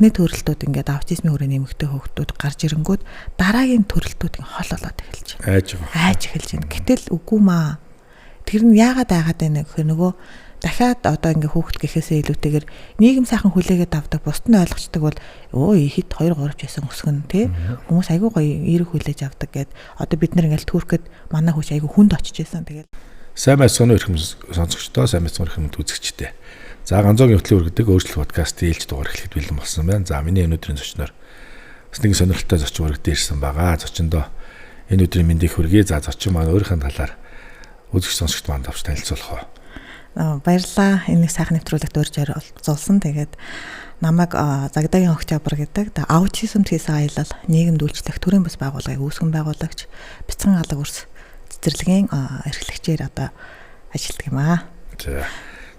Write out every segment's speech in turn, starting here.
анхны төрөлтүүд ингээд аутизмын хүрээний эмэгтэй хүүхдүүд гарч ирэнгүүт дараагийн төрөлтүүд ингээд хол болоод эхэлж байна. Айж эхэлж байна. Гэтэл үгүй маа. Тэр нь яагаад байна гэхээр нөгөө дахиад одоо ингээд хүүхд гэхээсээ илүүтэйгээр нийгэм сайхан хүлээгээд авдаг, бусд нь ойлгочдаг бол хэд 2 3 жисэн өсгөн тий хүмүүс айгүй гоё эерэг хүлээж авдаг гэд одоо бид нар ингээд түрхэд манай хүч айгүй хүнд очиж байсан. Тэгээд сайн мэцгоны өрхөм сонсогчдоо, сайн мэцгоны өрхөмд үзэгчтэй. За ганцоогийн хөтлөөр өгдөг өөрчлөлт подкастын ээлж дугаар эхлэхэд бэлэн болсон байна. За миний өнөөдрийн зочноор бас нэг сонирхолтой зочин өргөд ирсэн байгаа. Зочиндоо энэ өдрийн мэндийг хүргэе. За зочин маань өөрийнхөө талаар үзэгч сонсогчд маань давч танилцуулах уу. Баярлалаа. Энэ сайхан нэвтрүүлэгт урьж оролцуулсан. Тэгээд намайг Загдагийн Октябрь гэдэг аутизм хийсэн аялал нийгэмд үйлчлэх төрийн бас байгууллагыг үүсгэн байгуулагч бяцхан алга үрс цэцэрлэгийн эрхлэгчээр одоо ажилладаг юм аа.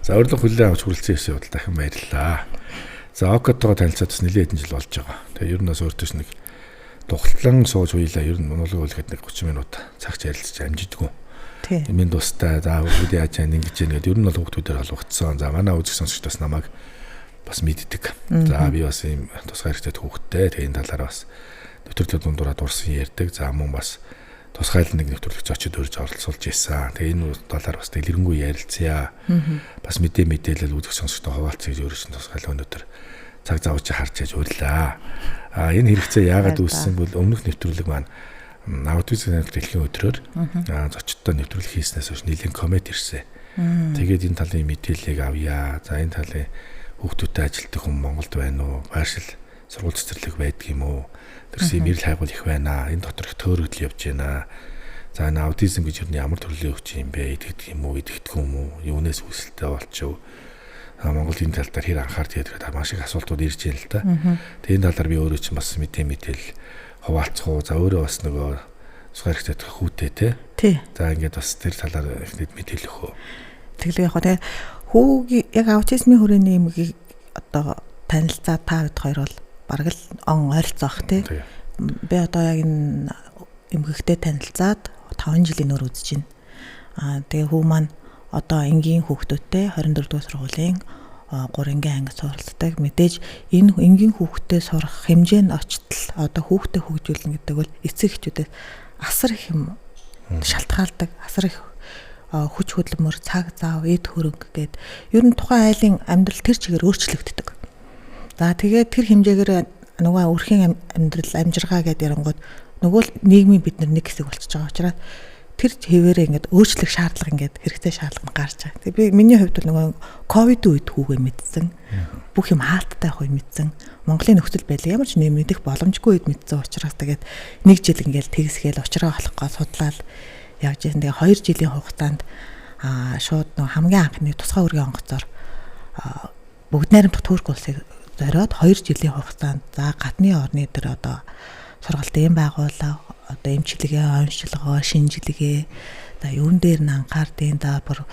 За урилга хүлээн авч хүрэлцэн ирсэн удаа дахин баярлалаа. За Окотогоо танилцаад бас нэлээд хэдэн жил болж байгаа. Тэгээ ер нь бас өөртөөс нэг дугтлан сууж уйлаа. Ер нь монолог үлгээд нэг 30 минут цагч ярилцаж амжидгүй. Эмийн тустай за бүгд яаж ингэж ингэж ер нь бол хүүхдүүдээр холбогдсон. За манай үзэг сонсогчдоос намайг бас мэддэг. За би бас ийм тусгай хэрэгтэй хүүхдтэй. Тэгээ энэ талаараа бас нэвтрүүлэг дундуур дурсан ярьдаг. За мөн бас тусгайл нэг нэвтрүүлэгч очиж өрж оролцуулж ийсэн. Тэгээ энэ талаар бас дэлгэрэнгүй ярилцъя. Бас мэдээлэл үзэх сонсогчтой хуваалцъя гэж өөрөөс нь тусгайл өнөөдөр цаг зав чи харж яж урилаа. Энэ хэрэгцээ яагаад үүссэн бол өмнөх нэвтрүүлэг маань аутизм дэлхийн өдрөөр зочдтой нэвтрүүлэг хийснээс хойш нэлийн коммент ирсэн. Тэгээд энэ талын мэдээллийг авъя. За энэ талын хүүхдүүдтэй ажилтдаг хүн Монголд байна уу? Байршил сургууль цэцэрлэг байдаг юм уу? Тэрсийн мэрэл хайгуул их байна. Энэ дотор их төөрөгдөл явж байна. За энэ аутизм гэж юу ямар төрлийн өвч юм бэ? Идэгдэх юм уу? Идэгдэхгүй юм уу? Юунаас үүсэлтэй болчихв? Монгол энэ тал дээр хэр анхаардаг гэдэг маш их асуултууд ирж байна л да. Тэгээд энэ талаар би өөрөө ч бас мэдээлэл хуваалцах уу. За өөрөө бас нөгөө сухар хэрэгтэй хүүтэй тий. За ингээд бас тэр талаар ихнэд мэдээлэх үү. Тэглээ яг тий хүүгийн яг аутизмын хүрээний эмгийг одоо танилцаа та хэд хоёр бол бараг л он ойролцоох тий. Би одоо яг энэ эмгэгтэй танилцаад 5 жилийн өөр үзэж байна. Тэгээ хүү маань одоо энгийн хүүхдүүдтэй 24 дугаар сургуулийн 3-гийн ангид суралцдаг. Мэдээж энэ энгийн хүүхдтэй сурах хэмжээнд очтол одоо хүүхдээ хөгжүүлнэ гэдэг бол эцэг эхчүүдэд асар их юм шалтгаалдаг. Асар их хүч хөдөлмөр, цаг зав, эд хөрөнгө гээд ер нь тухайн айлын амьдрал тэр чигээр өөрчлөгддөг. За тэгээд тэр хэмжээгээр нөгөө өрхийн амьдрал амжиргаа гэдэг ярангууд нөгөө нийгмийн бид нэг хэсэг болчихж байгаа учраас тэр хэвээрээ ингээд өөрчлөх шаардлага ингээд хэрэгтэй шаардлага гарч байгаа. Тэгээ би миний хувьд бол нөгөө ковид үед хүүгээ мэдсэн. Бүх юм хаалттай байх үед мэдсэн. Монголын нөхцөл байдал ямар ч нэмэгдэх боломжгүй үед мэдсэн учраас тэгээд 1 жил ингээд тэгсгээл уучраа болохгүй судлаад явж байсан. Тэгээ 2 жилийн хугацаанд шууд нөгөө хамгийн анхны тусгай үргийн онгоцоор бүгд найрамдах Турк улсыг зориод 2 жилийн хугацаанд за гадны орны дээр одоо сургалтын байгууллага одоо эмчилгээ, онцлогоо, шинжилгээ за юун дээр нь анхаардیں۔ Да бүр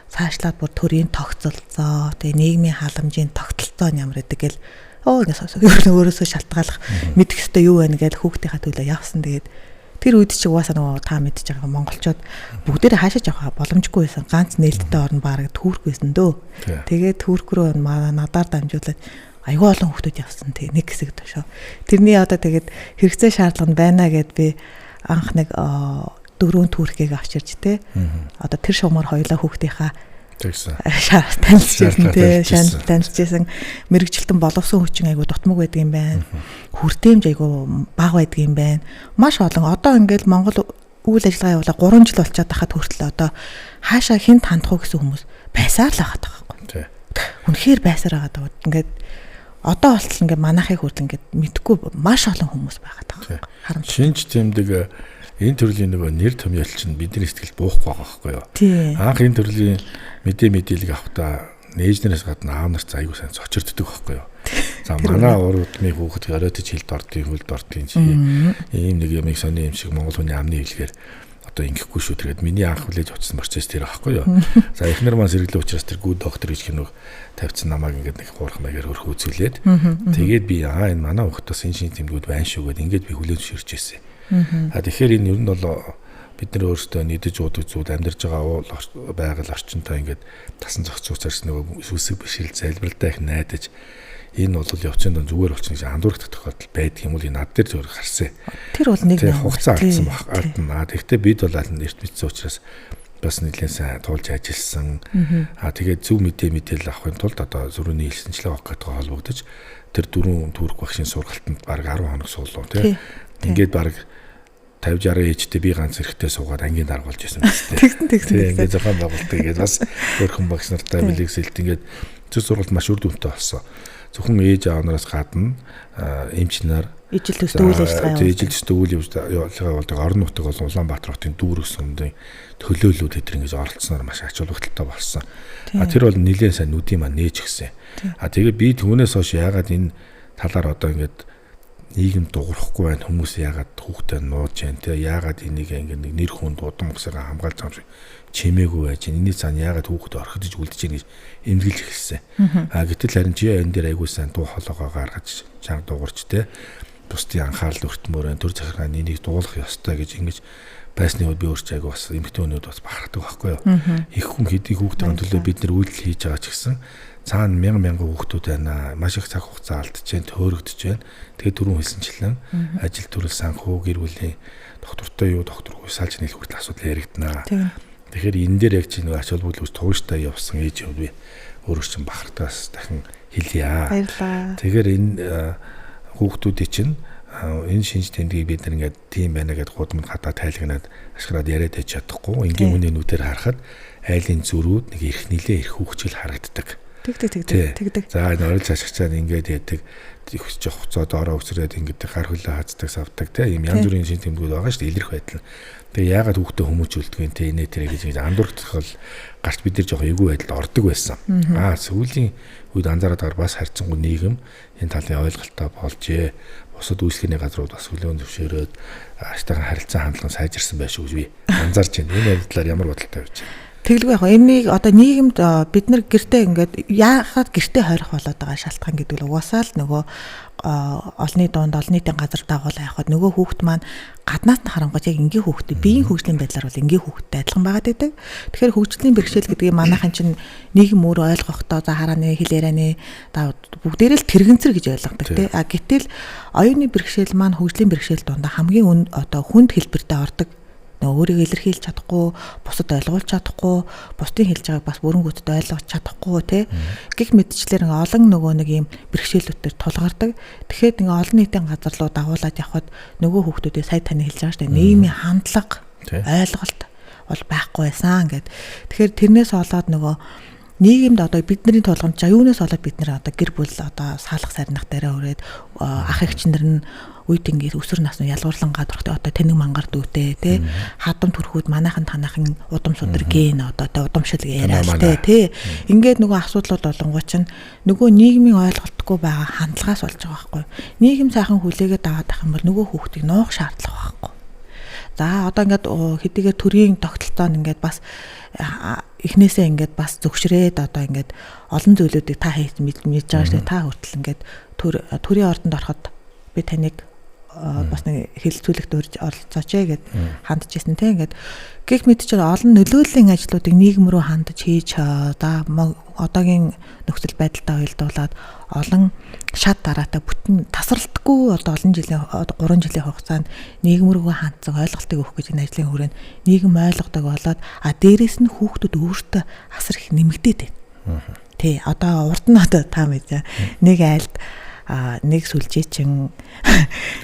цаашлаад бүр төрийн тогтолцоо, тэгээ нийгмийн халамжийн тогтолцоо нь ямар гэдэг гэл ингээс өөрөөсөө шалтгаалах мэдэх ёстой юу байна гэж хүүхдийнхаа төлөө явсан. Тэгээд тэр үед чи угаасаа нөгөө та мэдж байгаа монголчууд бүгдээрээ хаашаа явах боломжгүй байсан. Ганц нээлттэй орн бараг Турк байсан дөө. Тэгээд Турк руу надаар дамжуулаад айгүй олон хүүхдүүд явсан тий нэг хэсэг төшөө. Тэрний одоо тэгээд хэрэгцээ шаардлага нь байна гэд би анх нэг 4 түүхийг авчирч тий. Одоо тэр шуумаар хоёулаа хүүхдийнхаа танилцсан тий танилцсан мэрэгчлэлтэн боловсон хүчин айгүй дутмаг байдаг юм байна. Хүртээмж айгүй бага байдаг юм байна. Маш олон одоо ингээд Монгол үйл ажиллагаа явуулаа 3 жил болчиход хахад хүртэл одоо хаашаа хинт хандах уу гэсэн хүмүүс байсаар л байгаа байхгүй. Үнэхээр байсаар байгаа. Ингээд одоо болтол ингээ манайхыг хүртэл ингээ мэдхгүй маш олон хүмүүс байгаа таа. Харамсалтай. Шинж тэмдэг энэ төрлийн нөгөө нэр томьёол чинь бидний сэтгэлд буухгүй байгаа байхгүй юу? Анх энэ төрлийн мэдээлэл авахдаа нээжнээс гадна аав нарт аягүй сайн цочирддаг байхгүй юу? За манай уруудны хүүхэд оройтож хилд ордын хөлд ордын чи ийм нэг юм сони юм шиг монгол хүний амны хэлгээр одоо ингэхгүй шүү тэгээд миний анх хүлээж авсан процесс тэр байхгүй юу. За эхнэр маань сэргэлэн учраас тэр гүд доктор гэж хинөг тавьсан намайг ингээд нэг хуурах маягаар хөрх үзүүлээд тэгээд би энэ манай хүүхдээс энэ шин тэмдгүүд байна шүү гэд ингээд би хүлээж ширж ирсэн. Тэгэхээр энэ ер нь бол бид нар өөрсдөө нийдэж уудаг зүйл амьдарч байгаа байгаль орчинтой ингээд тасан зохицуулж нөгөө сүсэг бишрэл залбиралтай их найдаж энэ бол явцын дунд зүгээр болчихно гэж андуурах тохиолдол байдаг юм уу энэ над дээр зөвхөн харсан. Тэр бол нэг хугацаа алдсан байна. Тэгэхдээ бид бол эрт мэдсэн учраас бас нэлээд сайн туулж ажилласан. Тэгээд зөв мэдээлэл авахын тулд одоо зөрүүний хэлсэнчлэг авахгүйгээ холбогдож тэр 4 Турк багшийн сургалтанд баг 10 хоног суулуу тий. Ингээд баг 50-60 ээжтэй би ганц эрэхтэй суугаад ангийн дарга болж байсан юм тест. Тэгсэн. Ингээд зохион байгуулалт тэгээд бас өөрхөн багш нартай бэлэгсэлт ингээд зөв сургалт маш үр дүнтэй болсон. Зөвхөн ээж аавнараас гадна эмч нар ижил төстэй үйл ажиллагаа ижил төстэй үйл ажиллагаа болдог орон нутаг бол Улаанбаатар хотын дүүр өсөмдийн төлөөллүүд эдгээр ингэж оролцсноор маш ач холбогдолтой болсон. Тэр бол нэлээд сайн нүдийн маань нээж гисэн. Тэгээ би түүнээс хойш яагаад энэ талаар одоо ингэж нийгэм дуурахгүй байна хүмүүс яагаад хүүхдээ нууж जैन те яагаад энийг ингэ нэг нэр хүнд удам усаараа хамгаалж байгаа юм шиг чимээгүй байж энэний цаана яагаад хүүхдээ орхидж үлдэж ийн гэж эмгэлж эхэлсэн. Гэтэл харин чи энэ дээр айгуу сайн дуу хоолойгоо гаргаж чанга дуугарч те бусдын анхаарал өртмөрөө төр захиргааны энийг дуулах ёстой гэж ингэж байсны үед би өөрч айгуу бас эмэгтэйнүүд бас бахархдаг байхгүй юу. Их хүн хэдий хүүхдийн төлөө бид нэр үйлдэл хийж байгаа ч гэсэн цаана мянган хүүхдүүд байна. Маш их цаг хугацаа алдж जैन, төөрөгдөж जैन. Тэгээд түрүүн хэлсэнчлэн ажил төрөл санхүү гэр бүлийн доктортой юу докторгүй салж нийлэх хүртэл асуудал яригдана. Тэгэхээр энэ дээр яг чи нэг ач холбогдол үүс тууштай явсан ээж хувь би өөрөө ч бахартаас дахин хэлье. Баярлалаа. Тэгэхээр энэ хүүхдүүдийн чинь энэ шинж тэмдгийг бид нар ингээд тийм байна гэдээ гудамд хатаа тайлагнаад ашиглаад яриад байж чадахгүй. Ингийн үнийн нүдээр харахад айлын зүрүүд нэг их нилээ их хүүхчил харагддаг. Тэгдэг. За энэ орол цашгацаад ингээд яадаг их хуцаа доороо өсрээд ингээд гар хөлөө хаздаг савдаг тийм янз бүрийн шинж тэмдгүүд байгаа шүү дээ илэрх байдал. Тэгээ яагаад хүүхдээ хүмүүжүүлдэг юм те инээ тэрэ гэж андуурдах бол гарч бид нар жоох эвгүй байдалд ордог байсан. Сүүлийн үед анзаараад байгаа бас харьцангуй нийгэм энэ талын ойлголтоо болжээ. Бусад үйлчлэгийн газрууд бас хөлөөн зөвшөөрөөд аштайхан харилцаа хандлага сайжирсан байх шүү гэж би анзаарч байна. Энэ байдлаар ямар бодолтой байж байна? Тэглгүй яг энийг одоо нийгэмд бид нар гэртээ ингээд яагаад гэртээ хорих болоод байгаа шалтгаан гэдэг нь угаасаа л нөгөө олонний дунд олон нийтийн газар дагуулаа явахад нөгөө хүүхд маань гаднаас нь харангуй яг энгийн хүүхдэд биеийн хөгжлийн байдлаар бол энгийн хүүхдтэй адилхан байгаад байдаг. Тэгэхээр хөгжлийн бэрхшээл гэдгийг манайхан чинь нийгэм өөр ойлгохдоо за харааны хэл ярианы бүгдээрээ л тэрэгэнцэр гэж ойлгодог тий. Гэтэл оюуны бэрхшээл маань хөгжлийн бэрхшээл дундаа хамгийн одоо хүнд хэлбэртэй ордог. Өөрийгөө илэрхийлж чадахгүй, бусад ойлгуулж чадахгүй, бусдын хэлж байгааг бас бүрэнгүүтд ойлгож чадахгүй тий. Гэх мэтчлэр олон нөгөө нэг юм бэрхшээлүүдээр тулгардаг. Тэгэхээр ингээ олон нийтийн газар руу дагуулад явхад нөгөө хүүхдүүдээ сая таны хэлж байгаа шүү дээ. Нийгмийн хандлага, ойлголт бол байхгүй байсан гэд. Тэгэхээр тэрнээс болоод нөгөө нийгэмд одоо бидний тулгамд юунаас болоод бид нэр одоо гэр бүл одоо саалах сарнах дараа өрөөд ах эгчнэр нь үед ингээд өсвөр насны ялгуурлан гадрах одоо тэнэг мангар дүүтэй тий хадам төрхүүд манайхан танайхан удам судар ген одоо удамшил яриалтай тий ингээд нөгөө асуудлууд болонгоо чинь нөгөө нийгмийн ойлголтгүй байгаа хандлагаас болж байгаа байхгүй нийгэм сайхан хүлээгээд аваад ах юм бол нөгөө хүүхдийг нуух шаардлага байхгүй. За одоо ингээд хэдийгээр төрийн тогтолцоо нь ингээд бас эхнээсээ ингээд бас зөвшрээд одоо ингээд олон зүйлүүдийг та хийж мэдж байгаа шүү дээ та хүртэл ингээд төрийн ордонд ороход би таныг бас нэг хэлэлцүүлэгт оролцооч гэд хандж ирсэн тийм ингээд гэх мэтчээр олон нөлөөллийн ажлуудыг нийгэм рүү хандж хийж одоогийн нөхцөл байдалтай уялдуулаад олон шат дараатай бүтэн тасралтгүй одоо олон жилийн 3 жилийн хугацаанд нийгэм рүү хандсан ойлголтыг өгөх гэж энэ ажлын хүрээнд нийгэм ойлгодог болоод дээрээс нь хүүхдүүд өөртөө асар их нэмэгдээд байна. Тий одоо урд нь одоо та мэдээ нэг айлд нэг сүлжээчин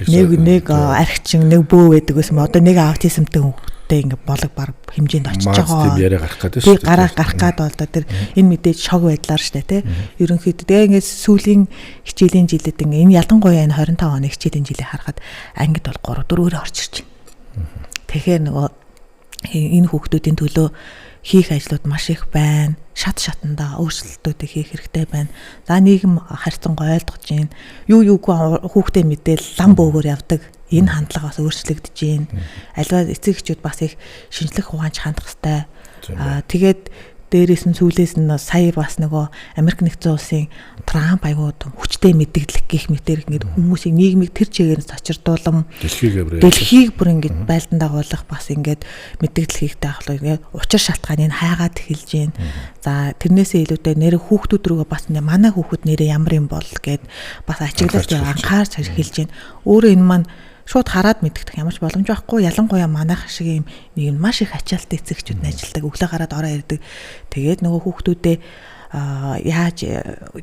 нэг архичин нэг бөө байдаг гэсэн одоо нэг аутизмтэй хүүхдтэй ингээ болог баг хэмжээнд очиж байгаа. Тийм яриа гарах гэдэг шүү дээ. Гарах гад бол тэр энэ мэдээж шог байдлаар шүү дээ тий. Ерөнхийдөө тэгээ ингээ сүүлийн хичээлийн жилүүд ингээ энэ ялангуяа энэ 25 оны хичээлийн жилийг харахад ангид бол 3-4-өөр орж ирж байна. Тэгэхээр нөгөө энэ хүүхдүүдийн төлөө хийх ажлууд маш их байна. Шатандаа өөрчлөлтүүдийг хийх хэрэгтэй байна. За нийгэм харьцангуй ойлгож байна. Юугүй хүүхдээ мэдээл лам бөөгөр явдаг. Энэ хандлагаас өөрчлөгдөж байна. Аливаа эцэг эхчүүд бас их шинжлэх ухаанч хандах хэрэгтэй. Тэгээд дээрээс нь сүүлээс нь сая бас нөгөө Америк нэгдсэн улсын Трамп аягүй хүчтэй мэдээлэл гэх мэтэр ингээд хүмүүсийн нийгмийг тэр чигээр нь сочирдуулам дэлхийг бүр ингээд байлдан дагуулах бас ингээд мэдээлэл хийхтэй ахлаа ингээд учир шалтгааныг хайгаад эхэлж гин. За тэрнээсээ илүүтэй нэр хүүхдүүд рүү бас манай хүүхэд нэрээ ямар юм бол гэд бас ачиглаж анхаарч эхэлж гин. Өөрөө энэ маань шууд хараад мэддэх ямар ч боломж байхгүй. Ялангуяа манайх шиг юм нэг нь маш их ачаалттай эцэгчүүд нь ажилдаг. Өглөө гараад ороо ирдэг. Тэгээд нөгөө хүүхдүүдээ яаж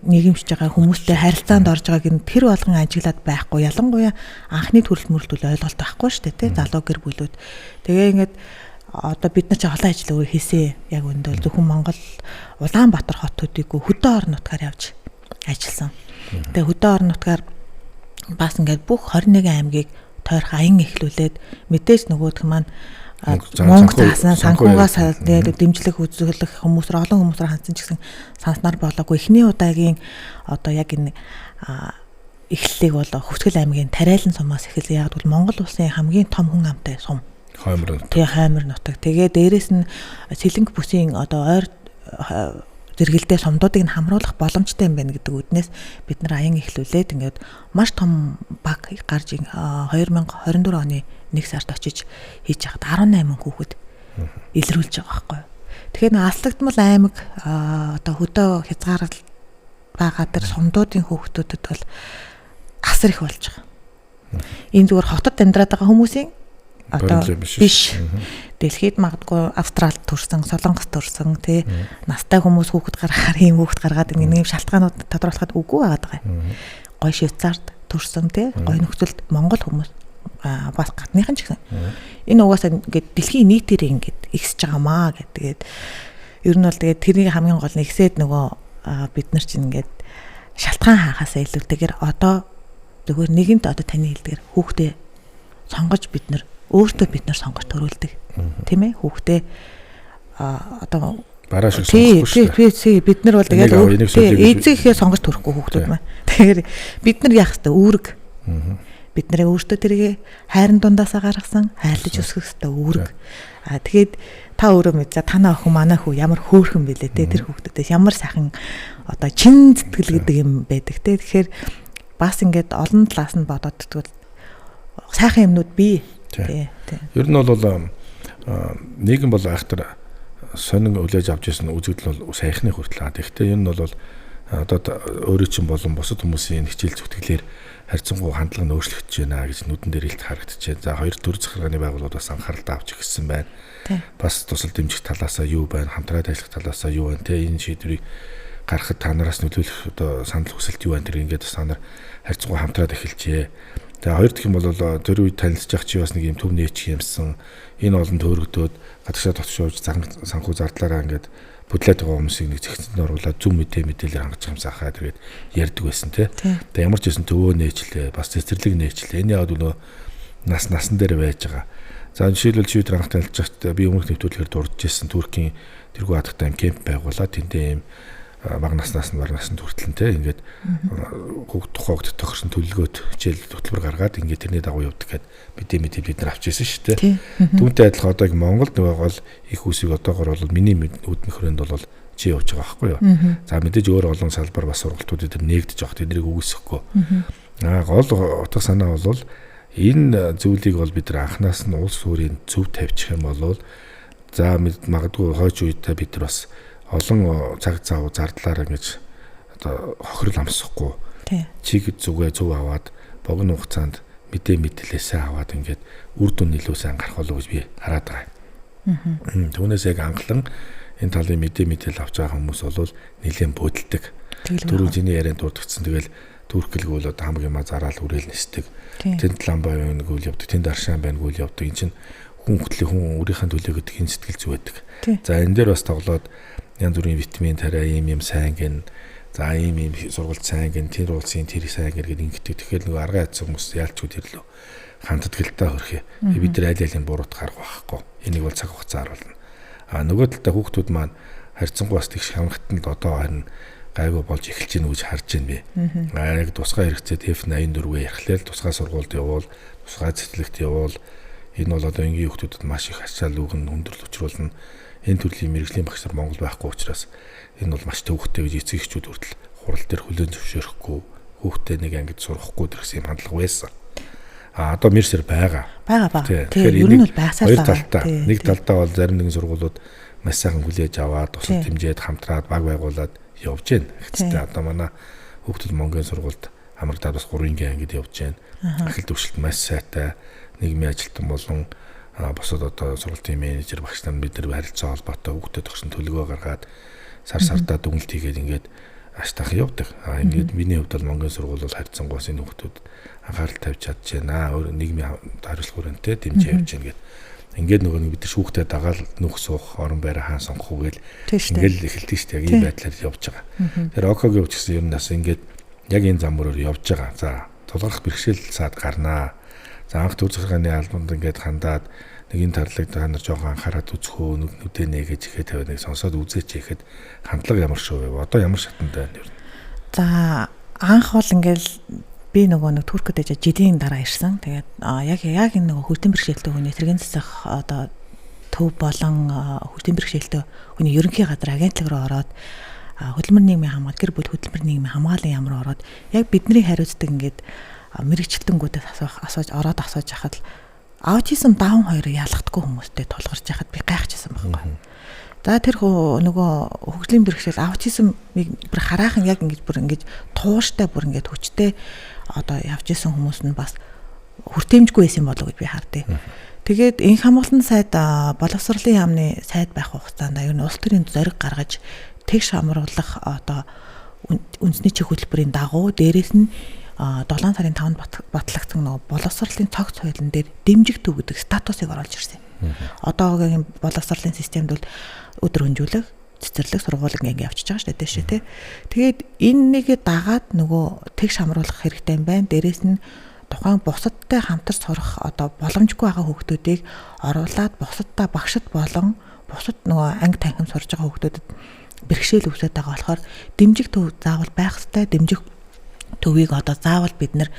нийгэмшиж байгаа хүмүүстэй харилцаанд орж байгааг нь тэр болгон ажиглаад байхгүй. Ялангуяа анхны төрөл мөрлөл ойлголт байхгүй шүү дээ, тий. Залуу гэр бүлүүд. Тэгээ ингээд одоо бид нар ч олон ажил өөр хийсэн. Яг өндөө зөвхөн Монгол Улаанбаатар хотуудыг хөдөө орон нутгаар явж ажилласан. Тэгээ хөдөө орон нутгаар бас ингээд бүх 21 аймгийг тойрох аян эхлүүлээд мэдээж нөгөөх маань мөнгө заасан санхугаас дэмжлэг үзүүлэх хүмүүсээр олон хүмүүсээр хандсан ч гэсэн санснаар болоогүй. Эхний удаагийн одоо яг энэ эхлэлийг бол Хөвсгөл аймгийн Тариалан сумаас эхэлсэн. Яг бол Монгол улсын хамгийн том хүн амтай сум. Хоймор нутаг. Тэгээ дээрэс нь Сэлэнг бүсийн одоо ойр зэрэгэлдээ сумдуудыг нь хамруулах боломжтой юм байна гэдэг үднээс бид нар аян эхлүүлээд ингээд маш том баг гарч 2024 оны 1 сард очиж хийж хахад 18 хүүхэд илрүүлж байгаа байхгүй. Тэгэхээр Аслагдмал аймаг одоо хөдөө хязгаарл байгаа тэр сумдуудын хүүхдүүдэд бол асар их болж байгаа. Энэ зүгээр хотод амьдраад байгаа хүмүүсийн одоо биш. Дэлхийд магадгүй Австралид төрсэн, Солонгост төрсэн тий настай хүмүүс хүүхэд гаргахаар ийм хүүхэд гаргаад нэг юм шалтгаанууд тодорхойлоход үгүй байгаа даа. Гой Швейцарт төрсэн тий гой нөхцөлд Монгол хүмүүс бас гадныхан ч гэсэн. Энэ угаасаа ингээд дэлхийн нийтээр ингээд ихсэж байгаамаа гэдэг. Ер нь бол тэгээд тэрний хамгийн гол нь ихсээд нөгөө бид нар чинь ингээд шалтгаан хаахаас илүүтэйгээр одоо зөвхөн нэгэнт одоо таны хэлдгээр хүүхдээ сонгож бид нар өөртөө бид нар сонгож төрүүлдэг. Тийм ээ хүүхдээ одоо бараа шиг сонгохгүй шүү дээ. Бид нар бол тэгээд эзэхээ сонгож төрөхгүй хүүхдүүд маань. Тэгэхээр бид нар яах вэ? Үүрэг. Бид нарыг өөртөө тэргээ хайрын дундаасаа гаргасан хайрлаж өсгөх ёстой үүрэг. Тэгээд та өөрөө мэдээ танаа охин манай хүү ямар хөөрхөн бэлээ те тэр хүүхдүүдээс ямар сайхан одоо чин сэтгэл гэдэг юм байдаг те. Тэгэхээр бас ингээд олон талаас нь бодоод тэгвэл сайхан юмнууд бий. Ер нь бол нийгэм бол айхтар сонин үлээж авч ирсэн үзэгдэл бол сайхны хүртэл. Тэгэхдээ энэ бол одоо өөрөө чинь болон бусад хүмүүсийн хичээл зүтгэлээр харьцангуй хандлага нь өөрчлөгдөж байна гэж нүдэн дээр илт харагдчихэв. За хоёр төр захиргааны байгууллагууд бас анхаарал тавьж ирсэн байна. Бас тусал дэмжих талаасаа юу байна, хамтраад ажиллах талаасаа юу байна те энэ шийдвэрийг гаргахад та нараас нөлөөлөх одоо санал хүсэлт юу байна тэр ингээд та нар харьцангуй хамтраад эхэлжээ. Тэгээ хоёр дахь юм бол тэр үед танилцж явах чи бас нэг юм төв нээч юмсан энэ олон төөрөгдөөд гадагшаа тотшоож санхүү зардлаараа ингээд бүдлээд байгаа хүмүүсийг нэг зэгцэнд оруулаад зөв мэдээлэл хангаж хамсаахаа тэгээд ярьдаг байсан тий. Тэгээ ямар ч байсан төвөө нээчлээ бас цэцэрлэг нээчлээ. Энэ яг бол насан дээр байж байгаа. За жишээлбэл чи өдөр анх танилцж байхдаа би өмнөх нэвтрүүлгээр дурдж ирсэн Туркийн тэргүй хатагтай кемп байгуулаад тэндээ юм баг наснаас нь баг насанд хүртэлнтэй ингээд тухайд тохирсон төлөлгөөт хичээл хөтөлбөр гаргаад ингээд тэрний дагуу явдаг гэд мэдээ бид нар авч ирсэн шүү дээ. Түүнтэй адилхан одоо Монголд нөгөө гол их үсийг одоогор бол миний үд нөхрөнд бол чи явж байгаа байхгүй юу. За мэдээж өөр олон салбар бас сургалтуудад тэр нэгдэж явах тэднийг үгүйсэхгүй. Гол утга санаа бол энэ зүйлийг бол бид нар анханаас нь улс өөрийн зөв тавьчих юм бол за магадгүй хойч үедээ бид нар бас олон цаг зав зардлаар ингэж одоо хохирол амсахгүй чиг зүгээ зөв аваад богино хугацаанд мэдээлэлээсээ аваад ингээд үр дүн илүү сайн гарах болов гэж би хараад байгаа. Түүнээс яг анхлан энэ талын мэдээлэл авч байгаа хүмүүс бол нэлээд бөдөлдөг. Түрүү зэний ярианд дурдгдсан тэгэл Турклэг бол хамаг юм зараал үрээл нисдэг. Тэнд ламбай байнг үйл явдаг, тэнд аршаан байнг үйл явдаг. Энэ чинь хүн хөтлийн хүн өөрийнхөө төлөө гэдэг энэ сэтгэл зүй байдаг. За энэ дээр бас тоглоод янз бүрийн витамин тарай юм сайн гэн. За ийм сургалт сайн гэн, тэр улсын тэр сайн гэргээд ингэдэг. Тэгэхээр нөгөө арга ядсан хүмүүс яалчгүй тэрлөө ханддагтаа хөрхий. Бид нар аль алийн буруут гарах байхгүй. Энийг бол цаг хугацаар болно. Нөгөө талдаа хүүхдүүд маань харьцангуй бас тэгш хангалтанд одоо харин гайгүй болж эхэлж гин гэж харж байна би. Яг тусгай хэрэгцээд F84-гээ ярихлаа тусгай сургуульд явуул, тусгай цэцлэгт явуул. Энэ бол одоо энгийн хүүхдүүдэд маш их ачаал үгэн хүндрэл учруулна. энэ төрлийн мэрэгжлийн багш нар Монгол байхгүй учраас энэ бол маш төвөгтэй гэж эцэг эхчүүд хүртэл хурал дээр хүлээн зөвшөөрөхгүй, хүүхдээ нэг ангид сурахгүй гэсэн юм хандлага байсан. Одоо мэрсэр байгаа. Тэгэхээр ер нь бол байсаар байгаа. Нэг талдаа бол зарим нэгэн сургуулиуд маш сайхан хүлээж аваад, тусад хэмжээд хамтраад баг байгуулад явж байна. Гэхдээ одоо манай хүүхдүүд Монголын сургуульд хамрагдаад бас 3-ийн ангид явж байна. Ахил төвшөлт маш сайтай, нийгмийн ажилтан болон босод одоо сургуулийн менежер багш нар бид нар харилцаа холбоотой хүүхдэд тогсон төлөвөө гаргаад сар-сартаа дүгнэлт хийгээд ингээд аштах явдаг. Ингээд миний хувьд бол Монголын сургууль бол харьцангуйс энэ хүүхдүүд анхаарал тавьж чадчихна. Өөр нийгмийн хариуцлага хүрээндээ дэмжиж явж байна гэдэг. Ингээд нөгөө бид нар шүүхтэй дагаал нүх суух, орон байраа хаан сонгох үгээл ингээд эхэлдэг шүү дээ. Яг ийм байдлаар явж байгаа. Тэгэхээр ОК-гийн хувьд гэсэн юм нас ингээд яг энэ зам мөрөөр явж байгаа. За тулгарх бэрхшээл саад гарнаа. За анх төр захиргааны албанд ингээд хандаад нэг энэ тарлаг та нар жоохон анхаарат үзхөө нүдээ нээгэж ихэд тавиад нэг сонсоод үзээч ихэд хандлага ямар шүү вэ? Одоо ямар шатанд байна юу? За анх бол ингээд би нөгөө нэг Туркид ээж жилийн дараа ирсэн. Тэгээд яг энэ нөгөө хөлтийн бэрхшээлтэй хүний цэргийн засах одоо төв болон хөлтийн бэрхшээлтэй хүний ерөнхий газар агентлаг руу ороод хөдөлмөр нийгмийн хамгаалал, гэр бүл хөдөлмөр нийгмийн хамгааллын яам руу ороод яг бидний хариуцдаг ингээд мэрэгчлэлтэнгүүдээс асууж хахад аутизм даун хоёрыг ялгахдаггүй хүмүүстэй тулгарч яхад би гайхажсэн байхгүй. За тэр нөгөө хөгжлийн бэрхшээл аутизмыг бүр хараахан яг ингэж тууштай бүр ингэж хүчтэй одоо явж исэн хүмүүс нь бас хүртээмжгүй байсан болов уу гэж би хардыг. Тэгээд энх хамгаалалтын сайд боловсролын яамны сайд байх хугацаанд ер нь улс төрийн зориг гаргаж тэгш амруулах одоо үндэсний чих хөтөлбөрийн дагуу дээрээс нь 7 сарын 5-нд батлагдсан нөгөө боловсролын цогц хуулийн дээр дэмжих төв гэдэг статусыг оруулж ирсэн. Одоогийн боловсролын системд бол өдөр хөнжүүлэх, цэцэрлэг, сургууль ингэ явчихж байгаа шүү дээ тийш тий. Тэгээд энэнийг дагаад нөгөө тэгш амруулах хэрэгтэй юм байна. Дээрээс нь тухайн бусадтай хамтарч сурах одоо боломжгүй байгаа хүүхдүүдийг оруулаад бусадтай багшд болон бусад нөгөө анги танхим сурж байгаа хүүхдүүдэд бэрхшээл үүсэж байгаа болохоор дэмжих төв заавал байх ёстой. Дэмжих төвийг одоо заавал бид нар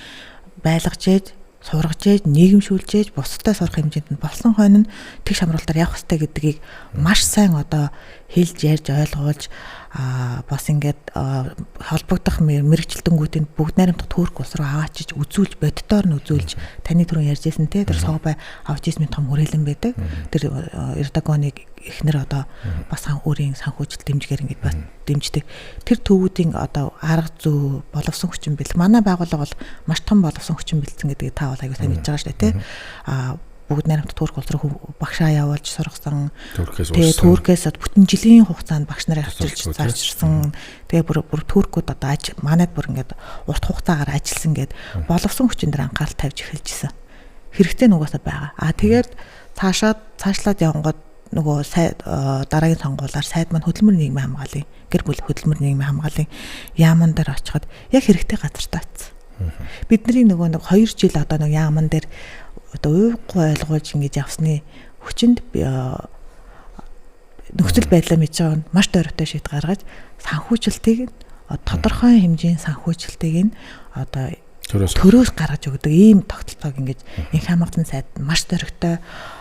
байлгаж ээж, сургаж ээж, нийгэмшүүлж ээж, бусадтай сурах хэмжээнд нь болсон хойно тэгш амруулалтаар явах хэрэгтэй гэдгийг маш сайн одоо хэлж ярьж ойлгуулж бас ингээд холбогдох мэрэгчлэлтэнгүүдийн бүгд найрамдах төрк улс руу аваачиж үзүүлж боддоор нь үзүүлж таны түрүүн ярьжсэн те тэр согбай аутизмын том хүрээлэн байдаг. Тэр Эрдогоныг эхнэр одоо бас өөрийн санхүүжилт дэмжгээр ингээд бас дэмждэг. Тэр төвүүдийн одоо арга зүй боловсон хүчин бэл. Манай байгууллага бол маш том боловсон хүчин бэлдсэн гэдгийг та бол аягүй сайн мэдж байгаа шүү дээ те. Бүгд найрамдах турк улс руу багшаа явуулж сургасан. Туркээс бүтэн жилийн хугацаанд багш нарыг авчирч зарчирсан. Тэгээ бүр туркууд одоо манайд бүр ингээд урт хугацаагаар ажилласан гэд боловсон хүчин дээр анхаарал тавьж эхэлжсэн. Хэрэгтэй нугасаа байгаа. Тэгээд цаашлаад явангууд нөгөө дараагийн сонгуулиар сайд маань хөдөлмөр нийгмийн хамгааллын гэр бүл хөдөлмөр нийгмийн хамгааллын яаман дээр очиход яг хэрэгтэй газартаа очсон. Бидний нөгөө 2 жил одоо нэг яаман дээр одоо уйггүй ойлгуулж ингэж явсны хүчинд нөхцөл байдлаа мэдж байгаа нь маш тойрогтой шийд гаргаж санхүүжилтийг тодорхой хэмжээний санхүүжилтийг нь одоо төрөөс гаргаж өгдөг ийм тогтолцоог ингэж энх хамгаалалтын сайд маш тойрогтой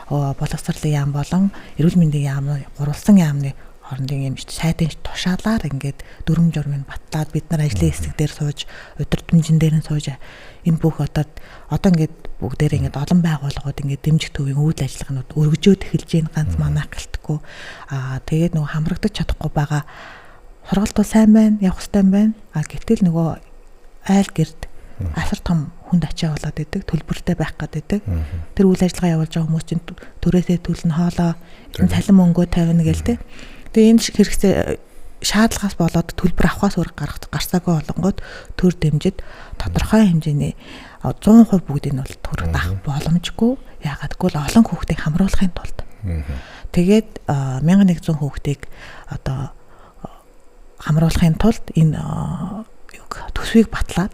боловсролын яам болон эрүүл мэндийн яамны гурвалсан яамны хоорондын юм сайдын тушаалаар ингээд дүрм журмыг батлаад бид нар ажлын хэсэг дээр сууж удирдамжин дээр нь сууж энэ бүх одоо ингээд бүгдээр ингээд олон байгууллагууд ингээд дэмжих төвийн үйл ажиллагаанууд өргөжөөд эхэлж гин ганц манайх гэлтггүй тэгээд нөгөө хамрагдаж чадахгүй байгаа сургалт бол сайн байна явах хэрэгтэй байна гэтэл нөгөө айл гэрд асар том хүнд ачаа болоод идэг төлбөртэй байх гэдэг. Тэр үйл ажиллагаа явуулж байгаа хүмүүс чинь төрөөсөө төлнө хоолоо цалин мөнгөө тавина гээл тэ. Тэгээ энэ хэрэгцээ шаардлагаас болоод төлбөр авахаас өөр гарсаагүй болонгууд төр дэмжид тодорхой хэмжээний 100% бүгдийг нь бол төр авах боломжгүй. Яагаадгүй л олон хүүхдийг хамруулахын тулд. Тэгээд 1100 хүүхдийг одоо хамруулахын тулд энэ төсвийг батлаад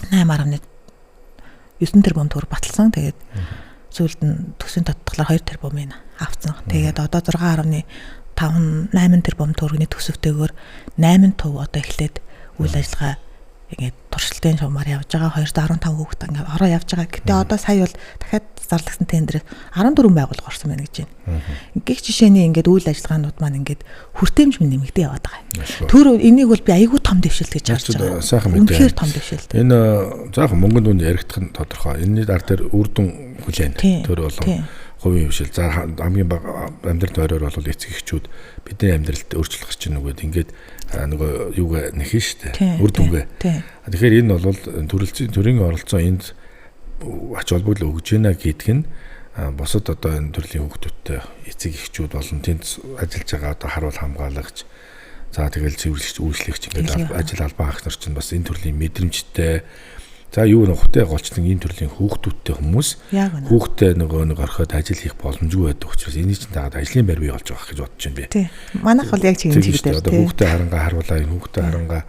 8.9 тэрбум төгрөг баталсан. Тэгээд сүүлд нь төсвийн татгалаар 2 тэрбумыг авцсан. Тэгээд одоо 6.8 тэрбум төгрөгийн төсөвтэйгээр 8 төв одоо эхлээд үйл ажиллагаа ингээд туршилтын шугамар явж байгаа. 215 хүүхэд ингээд ороо явж байгаа. Гэтэ одоо сая бол дахиад зарлагдсан тендерээр 14 байгууллага орсон байна гэж байна. Ингээч жишээний ингээд үйл ажиллагаанууд маань ингээд хүртээмж нэмэгдээ яваад байгаа. Тэр энийг бол би айгүй том дэвшилт гэж харж байгаа. Үнэхээр том дэвшилт. Энэ заахан мөнгөнд үнд яригдах нь тодорхой. Энэний дар дээр үр дүн хүлээн. Тэр болон хувийн хвшил. За хамгийн бага амьдрал тойроор бол эцэг эхчүүд бидний амьдралд өөрчлөх гэж нүгэд ингээд нөгөө юуг нэхин штэ. Үр дүнгээ. Тэгэхээр энэ бол төрийн оролцоо энд ач холбогдол өгж байна гэдг нь босод одоо энэ төрлийн хүүхдүүдтэй эцэг эхчүүд болон тэнд ажиллаж байгаа одоо харуул хамгаалагч за тэгэл цэвэрлэгч үйлчлэгч ингээд ажил албан хаагч нар чинь бас энэ төрлийн мэдрэмжтэй за юу нөхтэй голчтон энэ төрлийн хүүхдүүдтэй хүмүүс хүүхдтэй нэг орхиод ажил хийх боломжгүй байдаг учраас энийг чинь дагаад ажлын байр бий болж байгаа гэж бодож байна би. Тийм. Манайх бол яг тийм чиглэлээр одоо хүүхдтэй харангаа харуулаа энэ хүүхдтэй харангаа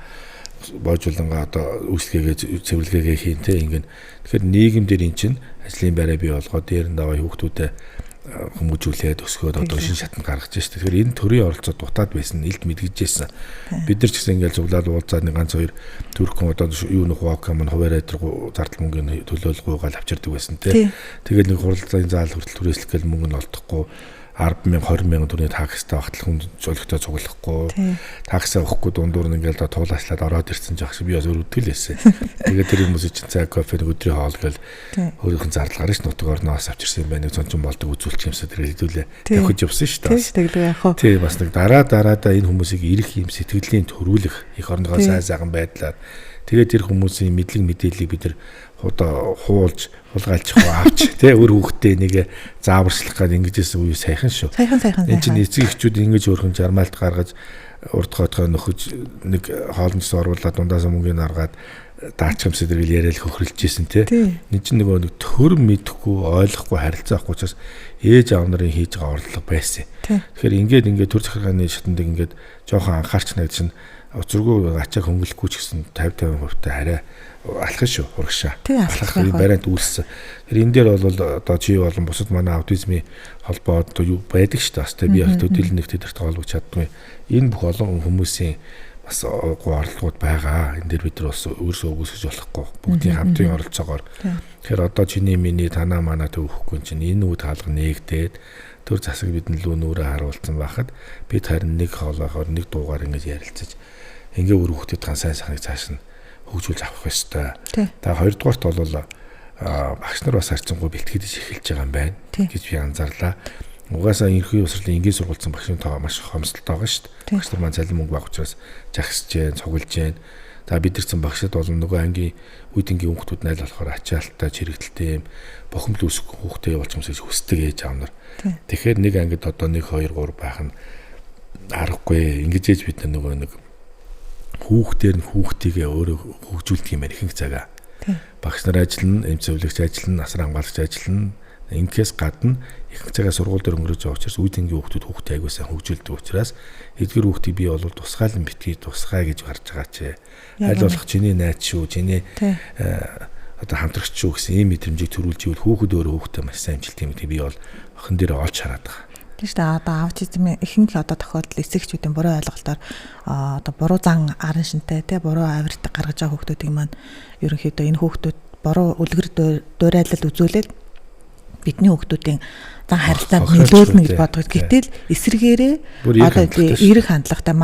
боожуулангаа одоо үйлчлэгээ цэвэрлэгээ хийн тэ ингэн. Тэгэхээр нийгэм дээр эн чинь ажлын байраа бий болгоод дээр нь даваа хүүхдүүдэд хүмүүжүүлээд өсгөөд одоо шин шатанд гаргаж шээ. Тэгэхээр энэ төрийн оролцоо дутаад байсан илт мэдгэжсэн. Бид нар ч гэсэн ингээл зуглаад уулзаад нэг ганц хоёр төрхөн одоо юу нөх вакам нь хуваарай дээр зардал мөнгөний төлөөлгүйгээл авчирдаг байсан тэ. Тэгэл нэг хуралдааны заал хүртэл түрээслэх гэл мөнгө нь олдохгүй 10,000 20,000 төгрөгийн такстай багтлах хүн жолигтой цуглахгүй таксаа өгөхгүй дундуур нь ингээл туулаачлаад ороод ирсэн жаах шиг би бас өрөвдгөл байсан. Тэгээд тэр хүмүүсийн чинь цай кофе нэг өдрийн хоол гэл өөрийнх нь зардал гарна ш нутаг орноос авчирсан юм байна. Нэг цончон болдог үзүүлчих юмсаа тэр хэдүүлээ тавьж явсан ш та. Тий бас нэг дараадаа энэ хүмүүсийг ирэх юм сэтгэлийн төрүүлэх их орногоо сайн сайхан байдлаар тэгээд тэр хүмүүсийн мэдлэг мэдээллийг бид нар одоо хуулж хулгайлчих авч тий өр хүүхдээ нэг зааварчлах гэдэг ингэжсэн үе сайхан шүү. Сайхан. Энд чинь эцэг эхчүүд ингэж өөрхөн жармаалт гаргаж урд хотгоо нөхөж нэг хоолнос оруулаад дундаас мөнгөний аргаад даач юмсаа дэргэл яриад хөхрөлжсэн тий. Энд чинь нөгөө нэг төр мэдэхгүй ойлгохгүй харилцаа авахгүй учраас ээж аав нарын хийж байгаа орлого байсан. Тэгэхээр ингээд төр захиргааны шатанд ингээд жоохон анхаарч найд чинь уцургүй ачааг хөнгөлөхгүй ч гэсэн 50% та хараа алах шүү урагшаа. Алах бариад үүссэн. Тэр энэ дээр бол одоо чи болон бусад манай аутизмын холбоо одоо юу байдаг шүү дээ. Би яг төдийлөн нэг тэдэрт холбож чаддгүй. Энэ бүх олон хүмүүсийн бас орлогууд байгаа. Энэ дээр бид нар бас өөрсөө өгөөсөж болохгүй. Бүгдийн хамтын оролцоогоор. Тэгэхээр одоо чиний миний танаа манаа төвөхгүй чинь энэ үе хаалга нээгдээд төр засаг бидний лүү нүрэ харуулсан байхад бид харин нэг хоолоогоор нэг дуугаар ингэж ярилцаж ингээ өөр хүүхдэд ган сайн сайхныг цааш нь хөгжүүлж авах ёстой. За хоёрдугаарт бол багш нар бас харьцангуй бэлтгэж эхэлж байгаа юм байна гэж би анзаарлаа. Угаасаа ерхий усралын энгийн сургуульсан багшийн тоо маш хомсдолтой байгаа шүү дээ. Багш нар маань цалин мөнгө баг учраас жагсаж जैन, цуглаж जैन. За бид нар ч багшд бол нөгөө ангийн үед ингийн хүүхдүүд найл болохоор ачаалттай, чирэгдэлтэй юм бохомл үүсэх хүүхдээ болж юмсаж хүсдэг ээж аав нар. Тэгэхээр нэг ангид одоо 1 2 3 байх нь аргагүй. Ингэж ээж бид нөгөө нэг хүүхдээр нь хүүхдийгээ өөрөө хөгжүүлдэг юм ихэнх цагаа. Багш нар ажиллана, эм зөвлөгч ажиллана, насар хамгаалагч ажиллана. Инкээс гадна ихэнх цагаа сургууль дээр өнгөрөөж байгаа учраас үед ингийн хүүхдүүд аягүй сайн хөгжүүлдэг учраас эдгээр хүүхдийг би бол тусгаалan битгий тусгай гэж гарч байгаа ч. Аль болох чиний найз шүү, чиний одоо хамтрагч шүү гэсэн ийм мэдрэмжийг төрүүлж ивэл хүүхэд өөрөө хүүхдээ маш сайн амжилт юм гэдэг би бол охин дээр олж хараад байгаа. Тийш дээ одоо аутизмын ихэнх одоо тохиолдол эцэгчүүдийн буруу ойлголтоор одоо буруу зан арын шинтэй тий буруу авирт гаргаж байгаа хүүхдүүдийг маань ерөнхийдөө энэ хүүхдүүд буруу үлгэр дуурайлал үзүүлээд бидний хүүхдүүдийн зан харилцаанд нөлөөлнө гэж боддог. Гэтэл эсрэгээрээ одоо эерэг хандлагатай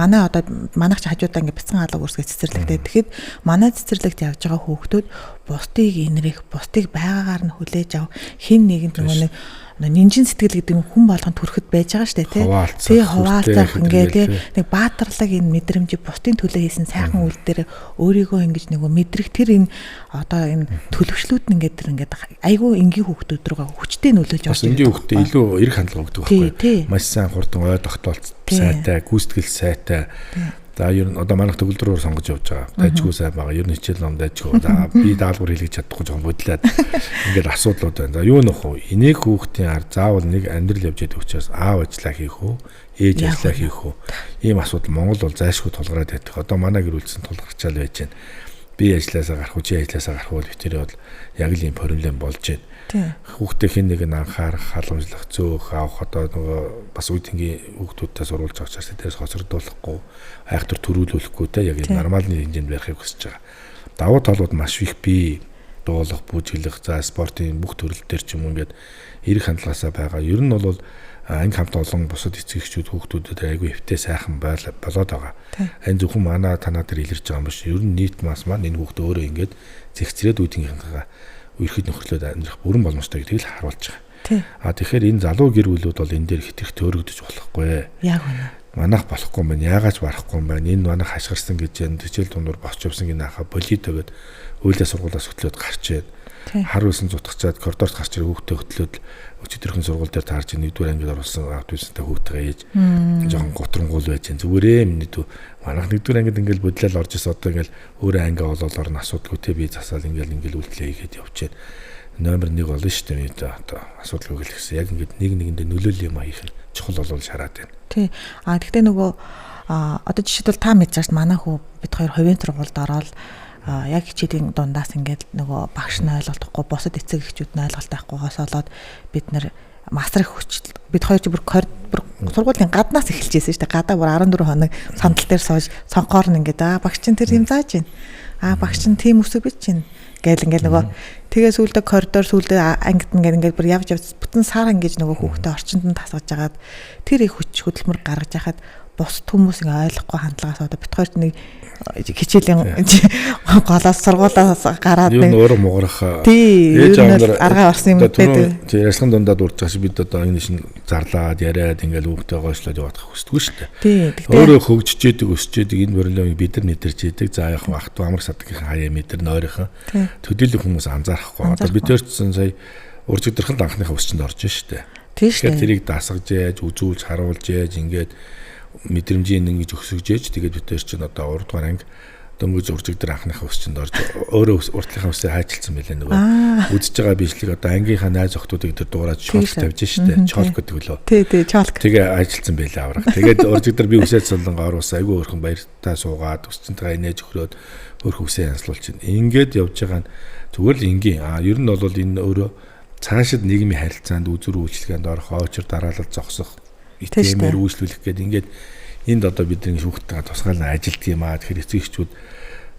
манайх ч хажуудаа ингээ бяцхан хаалга үүсгэж цэцэрлэгтэй. Тэгэхэд манай цэцэрлэгт явж байгаа хүүхдүүд бусдыг инрэх, бусдыг байгаагаар нь хүлээж ав хэн нэгэнд нөгөө нэг нинжин сэтгэл гэдэг нь хүн болгонд төрөхөд байж байгаа шүү дээ тий хуваалцах ингээ тий нэг баатарлаг энэ мэдрэмжийг бусдын төлөө хийсэн сайхан үйл дээр өөрийгөө ингэж нэг мэдрэх тэр энэ одоо энэ төлөвшлүүд нь ингээд айгүй энгийн хүүхдүүд рүүгээ хүчтэй нөлөөлж авч байгаа. Энгийн хүүхдээ илүү эрг хандлага өгдөг байхгүй. Маш сайн хурдан ой тогтоолт сайтай, гүйцэтгэл сайтай. За ер нь одоо манайх төгөлдрөөр сонгож явж байгаа. Дайжгүй сайн байгаа. Ер нь хичээл ном дайжгүй. За би даалгавар хийлгэж чадахгүй жоохон бодлаад ингээд асуудлууд байна. За юу нөх вэ? Энийг хүүхдийн ар заавал нэг амьдрал явж байдаг учраас аав ажиллаа хийх үү? Ээж ажиллаа хийх үү? Ийм асуудал Монгол бол зайлшгүй тулгараад байдаг. Одоо манай гэр бүлсэн тулгарчаал байж байна. Би ажилласаа гарах уу, чи ажилласаа гарах уу тэр бол яг л ийм проблем болж байна. Хүүхдээ хэн нэг нь анхаарах, халамжлах, зөөх, авах одоо нөгөө бас үеийнгийн хүүхдүүдтэй сурвалж авах учраас тэрээс хоцрогдуулахгүй, айхтар төрүүлүүлэхгүй те яг ийм нормалны хэмжээнд байхыг хүсэж байгаа. Давуу талууд маш их бий. дуулах, бүжиглэх, за спортын бүх төрөл дээр ч юм уу ингээд эрэх хандлагаасаа байгаа. Ер нь бол анги хамт олон бусад эцэг эхчүүд хүүхдүүдэд айгүй хөвтэй сайхан болоод байгаа. Энэ зөвхөн манай танаа дээр илэрч байгаа юм биш. Ер нь нийт мас маань энэ хүүхдээ өөрөө ингээд зэгцрээд үүдийнхээ үерхэд нөхөрлөд амьдрах бүрэн боломжтой гэдгийг л харуулж байгаа. Тэгэхээр энэ залуу гэр бүлүүд бол энэ дээр хитрх төөрөгдөж болохгүй. Яг үнэ. Манайх болохгүй юм байна. Яагаад барахгүй юм байна? Энэ манайх хашгирсан гэж энэ төчл дундуур босч явсан гинэ хаа болито гэд үйлдээ сургуулаас хөтлөөд гарчээд хар үсэн зутгачаад коридорт гарч ирэх хүүхдээ хөтлөөд өчигдөрхөн сургууль дээр таарч нэгдүгээр ангид оруулсан автобустай хүүхдээ ээж жоохон готрангуул байж энэ зүгээрээ минийдүү манайх нэгдүгээр ангид ингээл бодлол орж ирсэн одоо ингээл өөрөө анги олоолоор нь асуудгүй те би засаал ингээл үйлдэлээ хийгээд явчихээд номер 1 болно шүү дээ одоо асуудалгүй хэлсэн яг ингээд нэг нэгэндээ нөлөөлөл юм хийх нь чухал болов шараад байна. Тий. Гэхдээ нөгөө одоо жишээлбэл та мэдж байгаа манай хүү бид хоёр хувийн сургуульд ороод яг хичээлийн дундаас ингээд нөгөө багш нь ойлголохгүй бусад эцэг эхчүүд нь ойлголт байхгүйгээс болоод бид нэр масрах хүч бид хоёр ч бүр сургуулийн гаднаас эхэлж байсан шүү дээ. Гадаа бүр 14 хоног сандал дээр сууж цонхоор нь ингээд багш чинь тэр юм зааж байна. Багш чинь тийм үсэг бич чинь гээл ингээд нөгөө тэгээ сүүлдээ коридор сүүлдээ ангид ингээд бүр явж бүтэн сар ингэж нөгөө хүүхдээ орчинд нь тасгаж агаад тэр их хүч хөдөлмөр гаргаж яхад бус хүмүүс ингээ ойлгохгүй хандлагаас одоо бит хоёрт нэг хичээлийн голоос сургуулаас гараад нэг өөр муурах ээж аавнаар аргаа орсон юм байдаг. Тэр ярилцлагын дундаад урж байгаа шиг бид одоо энэ шин зарлаад яриад ингээл хүүхдээ гойшлоод явах хүсдэггүй шүү дээ. Өөрөө хөгжиж идэг өсөж идэг энэ борлоо бид нар мэдэрч идэг. За яг ах トゥ амар садгийн хаяа мэдэр нойрхон төдийлөх хүмүүс анзаарахгүй. Одоо бид төрчсөн сая уржигдэрхэнд анхныхаа өсчөнд орж шүү дээ. Тэгэхээр тэрийг дасгаж яаж үзүүлж харуулж яаж ингээд мэдрэмжийн ингэж өсгөж ээж тэгээд бид тэр чинь одоо 3 дугаар анги дөнгөж уржигдэр анхныхаа өсчөнд орж өөрөө уртлынхаа өсөө хайчилсан байлаа нөгөө үзэж байгаа бичлэг одоо ангийнхаа найз охтуудыг тэр дуурайж чолк тавьж штэ чолк гэдэг лөө тий чолк тэгээ ажилласан байлаа аврах тэгээд уржигдэр би үсээд солонгоо оруулсан айгүй өөрхөн баяртаа суугаад өсчөнтэйгээ инээж өгрөөд өөрхөн үсээ янзлуулж чинь ингээд явж байгаа нь зүгээр л энгийн ер нь бол энэ өөрөө цаашид нийгмийн харилцаанд үзүр үйлчлэгэнд орох очор дараалал зогсох итэмээр үйлчлүүлэх гэдэг ингээд энд одоо бидний хүүхдтэйгээ тусгаална ажилт юм тэгэхээр эцэг эхчүүд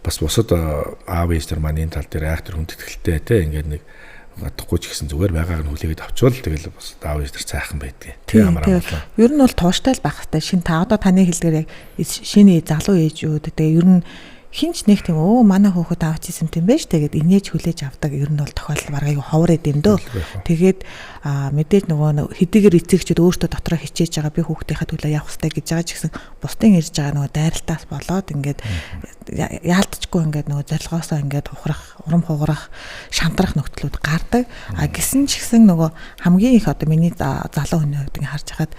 бас бусад аав ээж нар маань энэ тал дээр айхтар хүндэтгэлтэй те ингээд нэг гадахгүй ч гэсэн зүгээр байгааг нь хүлээгээд авчвал тэгэл бас аав ээж нар цайхан байдгийг тийм амар амарлаа. Ер нь бол тууштай л байх хэрэгтэй. Шин та одоо таны хэлдгээр яг шинэ залуу ээжүүд тэгээ ер нь хинч нэг тийм манай хөөхөд аутизм тийм байж тэгээд инээж хүлээж авдаг ер нь бол тохиолдол баргыг ховор идэм дөө. Тэгээд мэдээж нөгөө хэдийгээр эцэгчүүд өөртөө дотроо хичээж байгаа би хүүхдийнхээ төлөө явах хэрэгтэй гэж байгаа ч гэсэн бусдын ирж байгаа нөгөө дайралтаас болоод ингээд яалтчгүй ингээд нөгөө зорилгоосоо ингээд урам хугарах шантрах нөхцлүүд гардаг. Гэсэн ч гэсэн нөгөө хамгийн их одоо миний залуу хүний хувьд ингээд харж хахад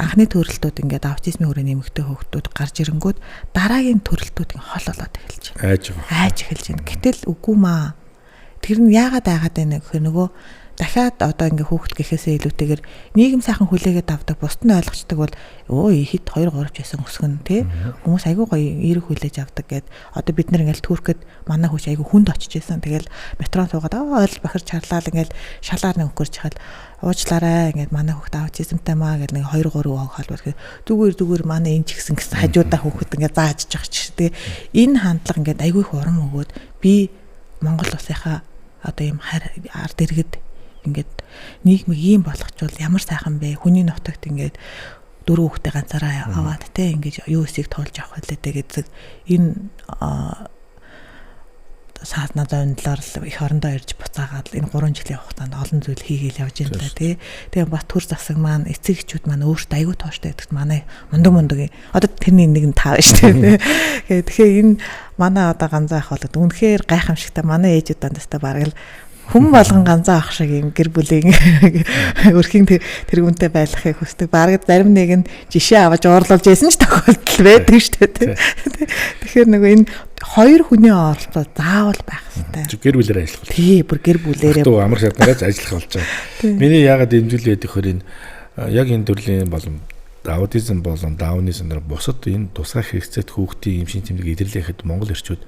анхны төрөлтүүд ингээд аутизмын хүрээний эмэгтэй хүүхдүүд гарч ирэнгүүт дараагийн төрөлтүүд хол болоод эхэлж байна. Айж эхэлж байна. Гэтэл үгүй маа. Тэр нь яагаад байна гэхээр нөгөө дахиад одоо ингээ хүүхд гэхээсээ илүүтэйгээр нийгэм сайхан хүлээгээд авдаг бусд нь ойлгочдаг бол хэд 2 3 жисэн өсгөн тий хүмүүс айгүй гоё эерэг хүлээж авдаг гэд одоо бид нар ингээл Туркэд манай хүүч айгүй хүнд очиж исэн тэгэл метрон суугаад ойл бахир чарлал ингээл шалаар нэг өгөрч хаад уучлаарай ингээд манай хүүхд аутизмтай маа гэл нэг 2 3 хоол зүгээр манай энэ ч гэсэн хажуудаа хүүхд ингээд зааж байгаа ч тий энэ хандлага ингээд айгүй их урам өгөөд би Монгол улсынхаа одоо ийм ард иргэд ингээд нийгмийг ийм болгочвол ямар сайхан бэ? Хүний нутагт ингээд 4 хүүхдээ ганцаараа аваад те ингээд юу эсийг тоолж авах байлээ тэгээд энэ саадна зовндлоор их орондоо ирж буцаагаад энэ 3 жилийн хугацаанд олон зүйл хийгээл явж байна да тий. Тэгээ бас төр засаг маань эцэг эхчүүд маань өөртөө аягүй тооштой гэдэгт манай мундаг одоо тэрний нэг нь таа шүү дээ. Тэгэхээр энэ манай одоо ганцаа ах болоод үнэхээр гайхамшигтай манай ээжүүд дандаа бараг л хүн болгон ганцаа ах шиг юм гэр бүлийн өрхийн тэргүүнтэй байхыг хүсдэг. Бараг зарим нэг нь жишээ аваад уурлуулж яасан ч тохиолдол байдаг шүү дээ. Тэгэхээр нөгөө энэ 2 хүний оролцоо заавал байх хэрэгтэй. Гэр бүлээр ажиллах. Тий, бүр гэр бүлээрээ. Хатуу амар шатнаас ажиллах болж байгаа. Миний яагаад дэмжүүлээд ихөр энэ яг энэ төрлийн болон аутизм болон дауны синдром бусад энэ тусгай хэрэгцээт хүүхдийн эмшин тэмдэг илэрлэхэд Монгол эрчүүд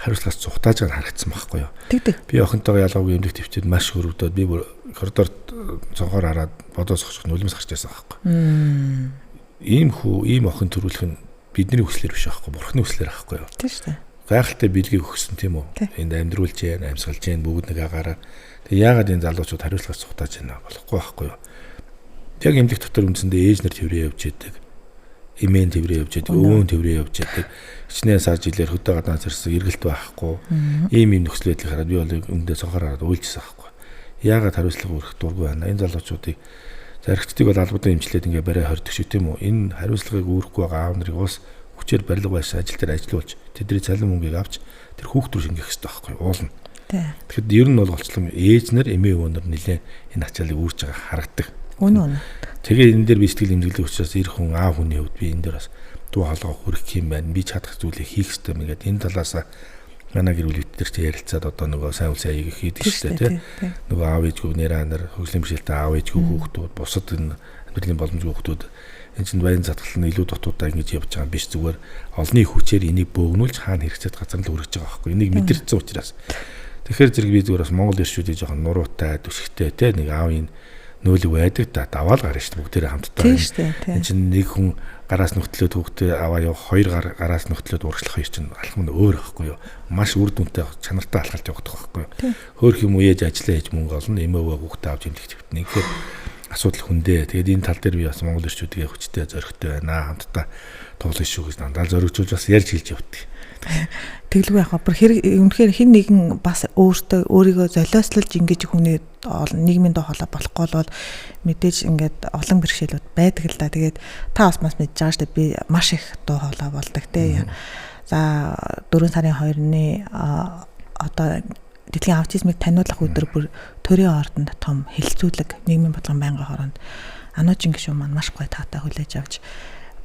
хариуцлагаас цухтааж байгаа харагдсан байхгүй юу. Би охинтойгоо ялгаагүй эмнэлэг төвчд маш хөрөвдөд би бүр коридорт цонхоор хараад бодоос хохчих нүлмэс гарч байсан байхгүй. Ийм охин төрүүлэх нь бидний хүслээр биш байхгүй, бурхны хүслээр байхгүй юу. Тийм шүү дээ. гайхалтай бэлгийг өгсөн тийм үү? Энд амьдруулж яана, амьсгалж яана бүгд нэг агаараа. Тэг яагаад энэ залуучууд хариуцлагаас цухтааж байна болохгүй байхгүй юу? Яг эмнэлэг дотор үндсэндээ ээж нар тэврээ явж идэг. Эмээн тэврээ явж идэг, өвөн тэврээ явж идэг. Хичнээн сар жилээр хөдөө гаднаас ирсэн эргэлт байхгүй. Ийм нөхцөл байдлыг хараад би бол өмнөдөө цонхоор хараад уйлжсэн байхгүй. Яагаад хариуцлага өргөх дургүй байна? Энэ залуучуудыг заригчдыг бол албадан эмчлээд ингээ барай хордог шүү тийм үү? Энэ хариуцлагыг өргөхгүй байгаа аав нарыг ус хүчээр барилга байсан ажил дээр ажиллуулж тэдний цалин мөнгийг авч тэр хүүхд рүү шингэх хэрэгтэй байхгүй уулна. Тэгэхэд ер нь бол голчлон ээж нар эмээ өвөө нар нэлээ энэ ачаалыг үүрж байгаа харагдаг. Үнэн. Тэгээ энэ дээр би сэтгэл эмзэглэх учраас эр хүн аав хүний хувьд би энэ дээр бас дуу хоолой хүрэх юм байна. Би чадах зүйлийг хийх хэрэгтэй юм гээд энэ талаас манай гэр бүл дээр ч ярилцаад одоо нөгөө сайн үл сайн ийг хийдэг шүү дээ тий. Нөгөө аав ээжгүй нэр анар хөгжлийн бишэлтэй аав ээжгүй хүүхдүүд бусад энэ амьдралын боломжгүй хүүхдүүд энэ чинь баян затгал нь илүү дутуудаа ингэж явж байгаа юм биш зүгээр олны хүчээр энийг бөөгнүүлж хаана хэрэгцээд газар нь л үргэж байгаа байхгүй. Энийг мэдэрсэн учраас. Тэгэхээр зэрэг би зүгээр бас Монгол иршүүдийг жоохон нуруутай түшигтэй тий нэг аавын нөөлөг байдаг да даваал гарна шүү дээ бүгдээрээ хамтдаа. Энэ чинь нэг хүн гараас нүхтлөөд хүүхдээ аваа явах хоёр гараас нүхтлөөд урагшлах хоёр чинь алхам нь өөр байхгүй юу? Маш үр дүнтэй чанартай алхалт явагдах байхгүй юу? Хөөх юм уу ээж ажиллаа хийж мөнгө олно, эмээ өвөө хүүхдээ авч эмнэлэгт хэвтнэ. Тэгэхээр асуудал хүндээ. Тэгээд энэ тал дээр би бас Монгол ирчүүдийн хүчтэй зоригтой байна. Хамтдаа туулах шүү гэж дандаа зоригжуулж бас ярьж хэлж явдаг. Тэглгүй яхаа бүр үнэхээр хин нэгэн бас өөрийгөө золиослолж ингэж хүний нийгмийн доо хоолой болохгүй бол мэдээж ингээд олон бэрхшээлүүд байдаг л да. Тэгээд та бас мэдж байгаа шүү дээ би маш их доо хоолой болдог те. За 4 сарын 2-ны одоо дэлхийн аутизмыг таниулах өдөр бүр төрийн ордонд том хэлэлцүүлэг нийгмийн бодлогын байнгын хороонд Ануужин гишүүн маань маш гоё таатай хүлээж авч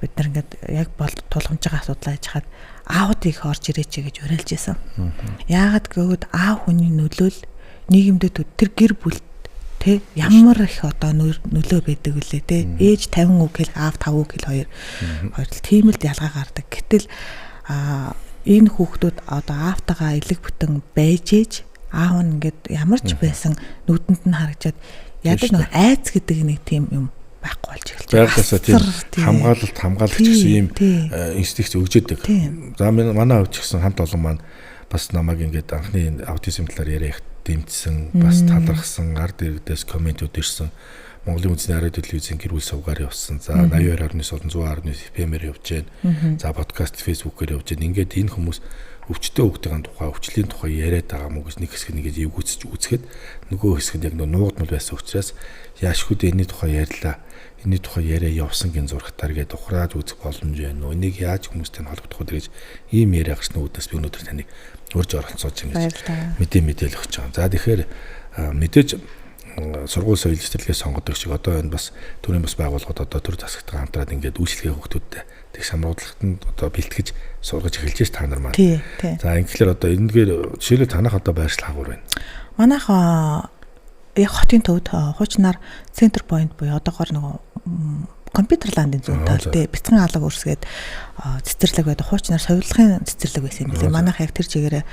бид нар ингээд яг бол тулгамж байгаа асуудал хийж хаад аауд их орж ирээч гэж уриалж исэн. Яагаад гэвэл аав хүний нөлөөл нийгэмдээ тэр гэр бүл тэ ямар их одоо нөлөө байдаг үлээ тэ ээж 50 үг хэл аав 5 үг хэл хоёр л тийм л ялгаа гардаг. Гэтэл энэ хүүхдүүд одоо аавтайгаа элэг бүтэн байж ээж аав нь ингээд ямар ч байсан нүдэнд нь харагдаад яг нэг айц гэдэг нэг тийм юм байхгүй болж эхэлж байгаа. Байгалаасаа тийм хамгаалагч гэсэн ийм инстинкт өгж идэг. За манай хувьд ч гэсэн хамт олон маань бас намайг ингээд анхны аутизм талаар яриах дэмжсэн, бас талархсан, ард иргэдээс комментүүд ирсэн. Монголын үндэсний радио телевизийн гэр бүл сувгаар явсан. За 82.9 FM-ээр явж байна. За подкаст, Facebook-ээр явж байна. Ингээд энэ хүмүүс өвчтөө хүүхдийн тухай, өвчлийн тухай яриад байгаа мó гэж нэг хэсэг нэгээд эвгүүцэж үзэхэд нөгөө хэсэг нь яг нуугдмал байсан учраас яашгүй дээ энэний тухай ярьлаа. Энэний тухай яриа явсан гин зургатаар гээд ухрааж үзэх боломж байна. Энийг яаж хүмүүстэй холбогдох вэ гэж ийм яриа гарч нүүдээс би өнөөдөр таныг урьж оролцоож ингэж мэдээлэл өгч байгаа. За тэгэхээр мэдээж сургууль соёл сэтгэлгээ сонгодог шиг одоо энэ бас төрийн бас байгууллагууд одоо төр засагтайгаа хамтраад ингээд үйлчлэгээ хүүхдүүдтэй тэг шамруулалтанд одоо бэлтгэж сургаж эхэлж ш та нар маань. За ингээхээр одоо энэгээр жишээлбэл танах одоо байршлах агуур байна. Манайх яг хотын төвд хуучнаар центр point буюу одоогоор нөгөө компьютер ландын зүүн талд бяцхан алга үрсгээд цэцэрлэг байдаг. Хуучнаар совилгын цэцэрлэг байсан юм билээ. Манайх яг тэр чигээрээ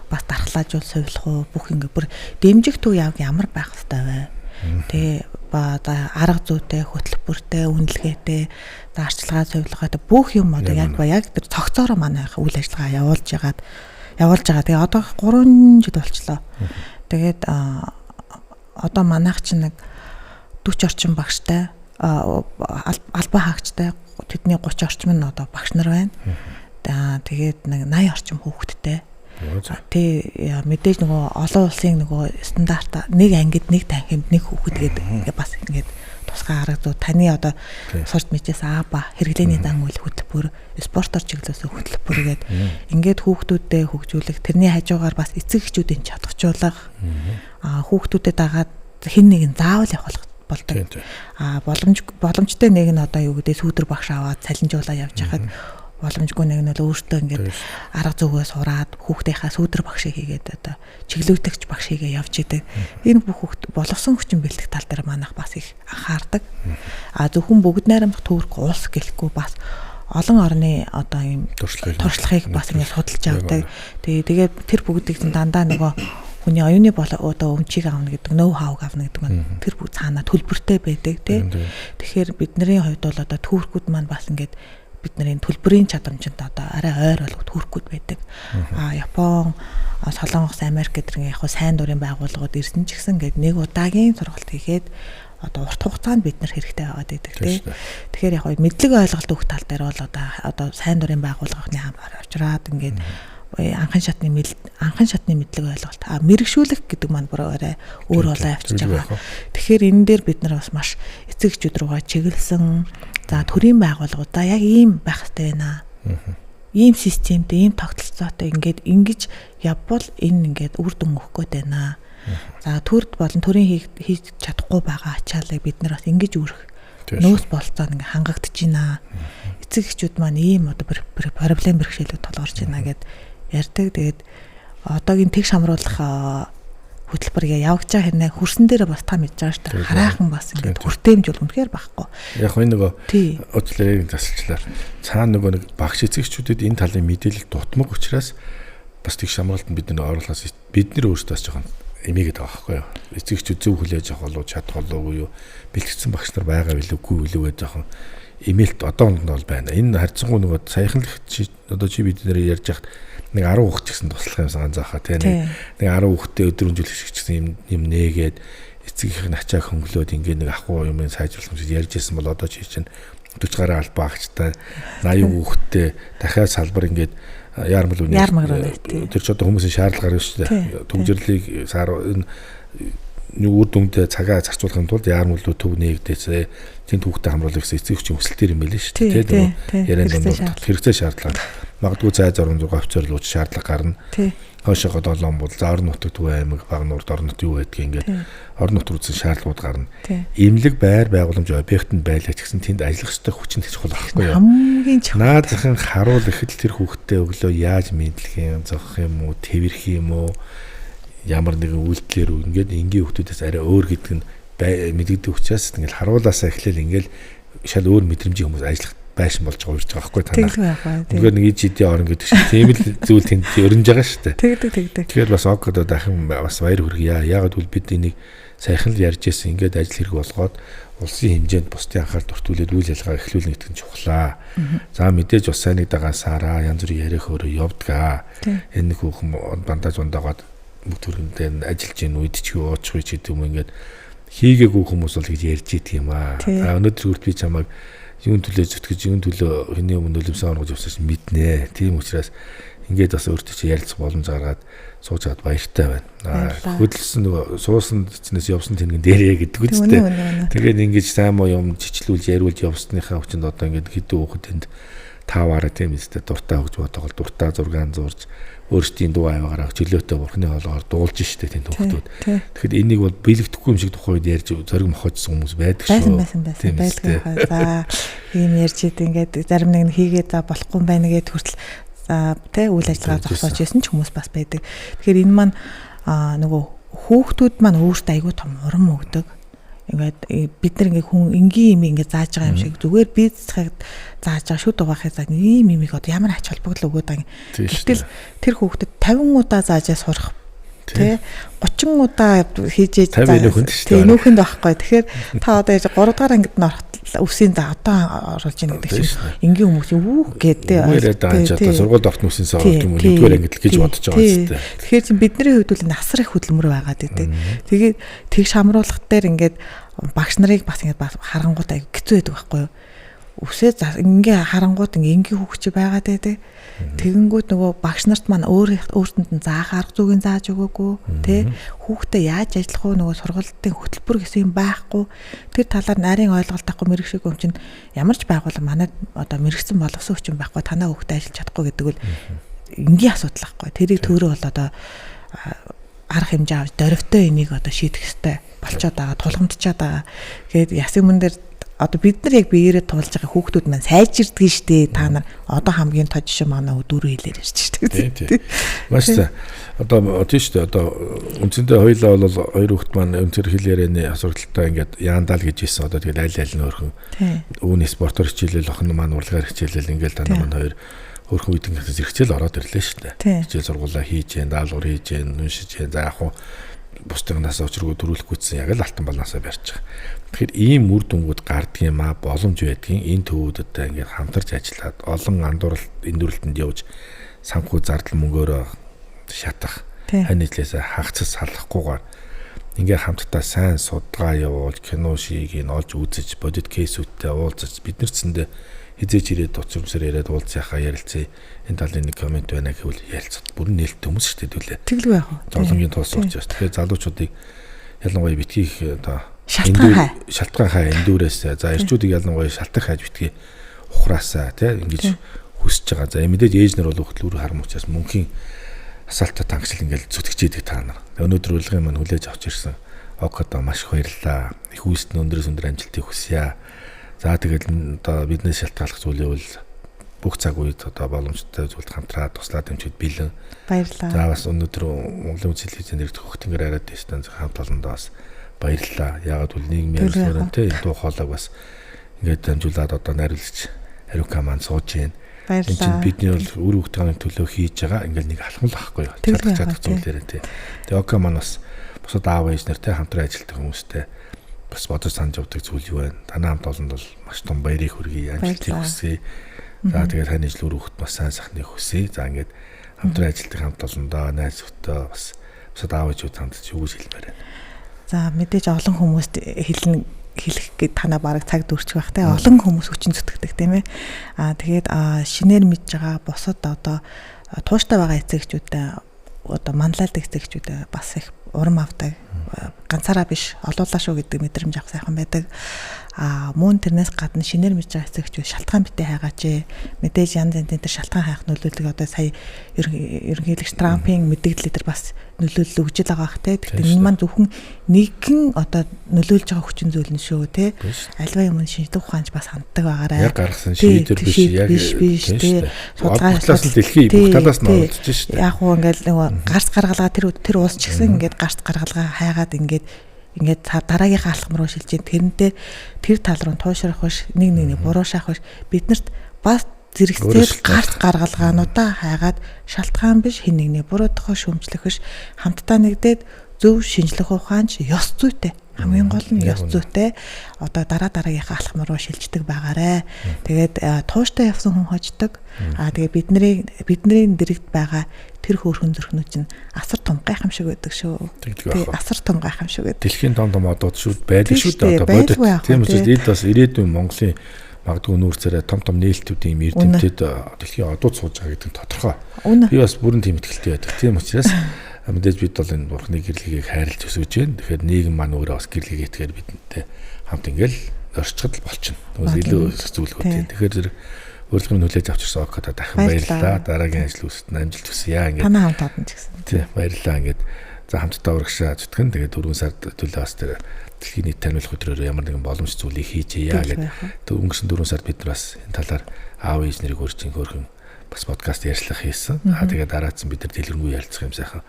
бас дархлаажуул совилах уу бүх ингэ бүр дэмжих төв яг ямар байх хэвээр вэ? Тэгээ ба арга зүйтэй, хөтөлбөртэй, үнэлгээтэй, арчилгаа совилгоотой бүх юм одоо яг тэр цогцоороо манайх үйл ажиллагаа явуулж байгаа. Тэгээ одоо 3 жил болчлоо. Тэгээд одоо манайх чинь нэг 40 орчим багштай албан хаагчтай тэдний 30 орчим нь одоо багш нар байна. Тэгээд нэг 80 орчим хүүхэдтэй. Тэгээ мэдээж нөгөө олон улсын нөгөө стандарт нэг ангид нэг танхимд нэг хүүхэд гэдэг бас ингээд тусгай арга зүй таны одоо сурч мэдээс АБА хэрэглээний дан үйл хөтөлбөр спортоор чиглүүлсэн хөтөлбөр гээд ингээд хүүхдүүдэд хөгжүүлэх тэрний хажуугаар бас эцэг эхчүүдийн чадварчуулах хүүхдүүдэд дагаад хэн нэгэн заавал явах болдог. Боломжтой нэг нь одоо юу гэдэг сүүдэр багш аваад цалинжуулаа явж хахад боломжгүй нэг нь л өөртөө ингээд арга зүгөө сураад хүүхдийнхаа сүүдэр багшийг хийгээд одоо чиглүүлэгч багш хийгээ явж идэг. Энэ бүх хүүхд боловсон хүчин бэлтгэх тал дээр манайх бас их анхаардаг. Зөвхөн бүгд найрамдах төвөрг улс гэлэхгүй бас олон орны одоо ийм туршлагыг бас ингээд судалж авдаг. Тэгээд тэр бүгдийг дандаа нөгөө хүний оюуны одоо өмчийг авна гэдэг ноу хауг авна гэдэг нь тэр бүх цаанаа төлбөртэй байдаг тий. Тэгэхээр бидний хувьд бол одоо түүхгүүд маань бас ингээд бидний төлбөрийн чадамжинд одоо арай ойр болгоод хүрэхгүй байдаг. Япон, Солонгос, Америк гэдэрийн яг сайн дурын байгууллагууд ирсэн ч гэсэн ингээд нэг удаагийн сургалт хийгээд одоо урт хугацаанд бид нар хэрэгтэй байгаад байдаг тийм. Тэгэхээр яг мэдлэг ойлголт өгөх тал дээр бол одоо сайн дурын байгууллагын авчраад ингээд анхан шатны мэдлэг ойлголт мэрэгшүүлэх гэдэг маань бүр арай өөр болоо авчиж байгаа. Тэгэхээр энэ дээр бид нар бас маш эцэг эхчүүд рүүгээ чиглэсэн за төрийн байгууллагуудаа яг ийм байх хэрэгтэй байна. Ийм системтэй, ийм тогтолцоотой ингэж явбал энэ ингээд үр дүн өгөх гээд байна. За төрд болон төрийн хийж чадахгүй байгаа ачаалыг бид нар бас ингэж үүрэх нөөц болцоод ингээ хангагдаж байна. Эцэг эхчүүд маань ийм одоо проблем бэрхшээлүүд толгорч байна гэд ярьдаг. Тэгээд одоогийн тэгш хамруулах хөтөлбөр явж байгаа хэрнээ хөрсөн дээрээ бас та мэдж байгаа шүү дээ. Хараахан бас ингээд хүртээмж бол үнэхээр байхгүй. Яг энэ нөгөө өчлөрийн засалчлаар цаана нөгөө нэг багш эцэгчүүдэд энэ талын мэдээлэл дутмаг учраас бас тэгш хамгаалтанд бид нар оруулахаас бид нар өөрсдөө жоохон эмээгээд байгаа байхгүй юу. Эцэгчүүд зөв хүлээж авах болов чадах болов юу бэлтгэсэн багш нар байгаа билүүгүй билүүгээ жоохон эмээлт одоонд нь бол байна. Энэ харьцангуй нөгөө саяхан л одоо чи бид нэр ярьж хахад нэг 10 хүүхэд ч гэсэн туслах юмсан ганцаахаа тийм нэг 10 хүүхэдтэй өдрөмжүүлэх шиг гэсэн юм нээгээд эцэгийнх нь ачааг хөнгөлөөд ингээд нэг ахгүй юм сайжруулах юм шиг ярьж ирсэн бол одоо чи чинь 40 гаруй албаа багчтай 80 хүүхэдтэй дахиад салбар ингээд яармал үнэ тэр ч одоо хүмүүсийн шаардлага гарна шүү дээ. Түнжирлийг энэ үр дүндээ цагаа зарцуулахын тулд яармалууд төв нээгдээсээ тийм түүхтэй хамруулах гэсэн эцэгчийн өсөлтөр юм байл шүү дээ. Тийм ярианд донд хэрэгцээ шаардлага магадгүй зай 6 офицерлууд шаардлага гарна. Хойшоо долоон бол орон нутаг Төв аймаг баг нурд орон нут юу гэдгийг ингээд орон нут руу шаардлагууд гарна. Имлэг байр байгууламж объектэнд байлаач гэсэн тэнд ажиллах ёстой хүчин чухал байхгүй юу? Хамгийн чухал. Наадхан харуул ихэд тэр хүүхдтэй өглөө яаж мэдлэх юм, зогох юм уу, тэрх юм уу, ямар нэгэн үйлдэлээр ингээд энгийн хүүхдүүдээс арай өөр гэдэг нь мэдэгдэх учраас ингээд харуулаасаа эхлээл ингээд шал өөр мэдрэмжийн хүмүүс ажиллах байшин болж байгаа юм байхгүй танаа. Үнээр нэг ижидийн орон гэдэг шиг тийм л зүйл тэнд өрнж байгаа шүү дээ. Тэгдэг. Тэгэхээр бас огдоо дахин бас баяр хүргье. Яагаад гэвэл бид энийг сайхан л ярьж ирсэн ингээд ажил хэрэг болгоод улсын хэмжээнд бусдын анхаарал төвтүүлээд үйл ажиллагаа эхлүүлнэ гэдэг нь чухлаа. За мэдээж бас сайныг дагаасаараа янз бүрийн яриах өөрөө явдгаа. Энэ хүүхэн бандаж ундагаад бүх төрөндөө ажиллаж ийн үед ч юу уучих вэ гэдэг юм ингээд хийгээгүй хүмүүс бол гэж ярьж идэг юм аа. За өнөөдөр хүртэл би чамайг юун төлөө зүтгэж юун төлөө хэний өмнө нулимсан оргож явсан мэднэ. Тийм учраас ингээд бас өөртөө чи ярилцах боломж гаргаад сууж аваад баяртай байна. Хөдөлсөн нөгөө суусан эцнээс явсан тэнгэн дээрээ гэдэг үстэй. Тэгээд ингээд сайн муу юм жичлүүлж яриулж явсныхаа хүчинд одоо ингээд хэдэн хүүхэдэнд таваараа тийм үстэй дуртай хөгж бодоол дуртай зургаан зурж өөрсдийн дуу аваагаар чөлөөтэй бурхны хоолоор дуулж штэ тийм хүүхдүүд. Тэгэхээр энийг бол биелэгдэхгүй юм шиг тухайн үед ярьж зориг мохоцсон хүмүүс байдаг шүү. Тийм байлгүй. За ийм ярьж идэг ингээд зарим нэг хийгээд за болохгүй юм байна гэд хүртэл за тэ үйл ажиллагаа зогсоож ирсэн ч хүмүүс бас байдаг. Тэгэхээр энэ маань нөгөө хүүхдүүд маань өөртөө айгүй том урам өгдөг. Ингээд бид нар ингээ хүн энгийн юм ингээ зааж байгаа юм шиг зүгээр бизнесийг зааж байгаа шүү дугаахыг за ийм юмыг одоо ямар ач холбогдол өгöd байгаа. Гэтэл тэр хүүхдэд 50 удаа заажаа сурах тий 30 удаа хийж нөхөнд байхгүй. Тэгэхээр та одоо 3 дахь ангид нь ороход үсийн за одоо оруулж ийн гэдэг чинь энгийн хүмүүс юу гэдэг. Одоо сургууль орох нүсэнсээ оруулж юм уу нэгдүгээр ангид л гэж бодож байгаа юм тест. Тэгэхээр чинь бидний хувьд бол насар их хөдөлмөр байгаад идэг. Тэгээд тэгш хамруулах дээр ингээд багш нарыг бас ингээд харангуут аяг хэцүү байдаг байхгүй юу? Үсээ ингээ харангуут ингээ хүүхч байгаад байдаг. Тэгэнгүүт нөгөө багш нарт маань өөртөнд нь заах арга зүйн зааж өгөөгүй тий хүүхдээ яаж ажиллах вэ нөгөө сургалтын хөтөлбөр гэсэн юм байхгүй. Тэр талаар нарийн ойлголт авахгүй мэрэгшиг юм чинь ямар ч байгууллага манай одоо мэрэгсэн боловсон хүчин байхгүй танаа хүүхдээ ажиллаж чадахгүй гэдэг бол энгийн асуудал байхгүй. Тэрийг төөрөө бол одоо арга хэмжээ авч дөрөвтэй энийг одоо шийдэх хэрэгтэй болчиход байгаа тулгамдчаад байгаа. Тэгээд ясын мөн дээр одоо бид нар яг биеэрээ туулж байгаа хүүхдүүд маань сайжирдгийг штэ та нар одоо хамгийн тод жишээ манай дөрөв хэлээр ирж штэ. Тийм. Маш за. Одоо тийш штэ одоо үндсэндээ хоёлаа бол хоёр хүүхд маань өнцөр хэлээрээ асуудалтай ингээд яандаа л гэж хэлсэн. Одоо тэгээд аль нь өөрхөн өвний спортоор хичээлэл охин маань урлагаар хичээлэл ингээд танаа маань хоёр өөрхөн үед ингээд зэрэгцэл ороод ирлээ штэ. Хичээл сургуулаа хийж, даалгавар хийж, уншиж, за яг хуу бусдынаас очрогоо төрүүлэхгүйсэн яг л алтан балансаа барьж байгаа. Тэгэхээр ийм үр дүнгууд гардаг юм а боломж байдгийн энэ төвүүдтэй ингээд хамтарч ажиллаад олон андуурал эндүрэлтэнд явж санхүү зардал мөнгөөрөө шатах ханилээсээ хагцас салахгүйгээр ингээд хамтдаа сайн судалгаа явуул кино шийг ин олж үзэж бодит кейсүүдтэй уулзаж бид нар цэндээ хизээч ирээд уцрамсаар яриад уулзахаа ярилцъя энэ талын нэг комент байна гэвэл ярилцаад бүр нээлттэй хүмүүс шүү дээ дүлээ. Тэглгүй яах вэ? Зовлонгийн тул сууж байна. Тэгэхээр залуучуудыг ялангуяа битгий их одоо шалтгаан хай эндүүрээс за эрчүүдийг ялангуяа шалтгаан хайж битгий ухраасаа тий ингэж хүсэж байгаа. За мэдээж ээж нар бол хөтлөөр харам учраас мөнхийн асаалтаа тангшил ингээл зүтгэж идэг та нар. Өнөөдөр урилгын маань хүлээж авч ирсэн. Окото маш их баярлалаа. Их үүсний өндрөөс өндөр амжилтыг хүсье. За тэгэл одоо биднээс шалтгааллах зүйлээ бол бүх цаг үед одоо боломжтой зүйлд хамтраад туслаад хэмжээд бэлэн. Баярлалаа. За бас өнөөдөр Монголын үйл телевизэн дээр хөхтөнгөр хараад байсан хамт олондоо бас баярлалаа. Яагаад бол нийгмийн ярилцлагатай энэ дуу хоолойг бас ингээд дамжуулаад одоо найруулагч Ариука маань сууж байна. Баярлалаа. Энд бидний бол үр хөвгтөний төлөө хийж байгаа ингээл нэг алхам л ахгүй юу. Чадах зүйлээрээ тий. Тэгээ Ока маань бас бусад аав ээж нартай хамтран ажилладаг хүмүүстэй бас бодож санаж явдаг зүйл юу вэ? Танай хамт олонд бол маш том баярыг хүргэе, амжилтыг хүсье. За тэгээд таны ижил үр хөвгт бас сайн сайхныг хүсье. За ингээд хамтран ажилладаг хамт олондоо найз зөвтөө бас бусад аав ээжүүд хандж юу гэж хэлмээр байна. За мэдээж олон хүмүүст хэлэх гээд танаа бараг цаг дүүрчих байх те олон хүмүүс хүчин зүтгэдэг тийм ээ. Тэгээд шинээр мэдж байгаа босод одоо тууштай байгаа эцэгчүүдээ одоо манлайлдаг эцэгчүүдээ бас их урам авдаг. Ганцаараа биш олуулаа шүү гэдэг мэдрэмж авах сайхан байдаг. Мөн тэрнээс гадна шинээр мэдж байгаа эцэгчүүд шалтгаан битээ хайгаач. Мэдээж янз янзын тэр шалтгаан хайх нөлөөлөг одоо сая ерөнхийлөгч Трампын мэдээлэл дээр бас нөлөөлөл өгж байгаа бах те. Гэхдээ энэ маань зөвхөн нэгэн одоо нөлөөлж байгаа хүчин зүйл нь шүү те. Альва юм шинжлэх ухаанч бас ханддаг байгаарай. Яг гаргасан шийдвэр биш те. Судалгаа дэлхийн бүх талаас нь оролцож шүү дээ. Яг уу ингээл нөгөө гарц гаргалгаа тэр уус ч гэсэн ингээд гарц гаргалгаа хайгаад ингээд дараагийнхаа алхам руу шилжиж тэрнтэй тэр тал руу туушрах биш нэг буруу шахах биш биднэрт бас зэрэгцээд гарц гаргалгаануудаа хайгаад шалтгаан биш хэн нэгний буруудахаа шүүмжлэх биш хамтдаа нэгдээд зөв шинжлэх ухаанч ёс зүйтэй хамгийн гол нь ёс зүйтэй одоо дараагийнхаа алхам руу шилждэг байгаарэ. Тэгээд тууштай явсан хүн хождог. Тэгээд бидний дэрэгд байгаа тэр хөөрхөн зүрхнүүд чинь асар том гайхамшиг байдаг шүү. Тэгээд асар том гайхамшиг байдаг. Дэлхийн том одууд шүү байдаг шүү дээ. Одоо бодит. Тийм учраас энд бас ирээдүйн Монголын магадгүй нүүрцээрээ том нээлтүүдийн эрдэмтэд дэлхийн одууд сууж байгаа гэдэг нь тодорхой. Би бас бүрэн тийм итгэлтэй байдаг. Тийм учраас мэдээж бид бол энэ бурхны гэрлэгийг хайрлж өсөж байна. Тэгэхээр нийгэм маань өөрөө бас гэрлэгийг итгэхээр бидэнтэй хамт ингээл орчход болчихно. Тэгээс илүү зүйлгүүд тийм. Тэгэхээр зэрэг урилгын хүлээж авчирсан Окото дахин баярлалаа. Дараагийн ажил үстэнд амжилт хүсье. Ингээд танаа хамт олно ч гэсэн. Тийм баярлалаа. Ингээд за хамтдаа урагшаа зүтгэн. Тэгээд 4 сард төлөө бас тэр дэлхийн нийт таниулах өдрөөр ямар нэгэн боломж зүйлийг хийчихье гэдэг. Өнгөрсөн 4 сард бид нар бас энэ талаар аав ээж нарыг өөрчийн хөөрхөн бас подкаст ярьцлага хийсэн. Тэгээд дараацсан бид нар дэлгэрэнгүй ярилцах юм сайхан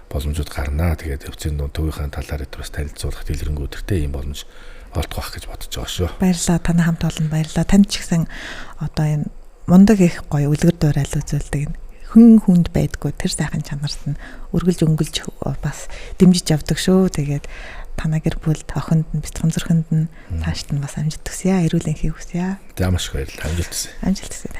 боломжууд гарнаа. Тэгээд өвчнөө төвийнхаа талаар бас танилцуулах дэлгэрэнгүй өдөртэй ийм боломж олдох байх гэж бодож байгаа шүү. Баярлалаа. Танай хамт олон баярлалаа. Танд ч гэсэн одоо энэ мундаг их гоё үлгэр дуурайл үзүүлдэг энэ хүнд байдгүй тэр сайхан чанарт нь үргэлж өнгөлж бас дэмжиж явдаг шүү. Тэгээд танай гэр бүлд охинд нь бэлтгэн зүрхэнд нь таашд нь бас амжилт хүсье. Эрүүл энхийг хүсье. За маш их баярлалаа. Амжилт хүсье. Амжилт хүсье.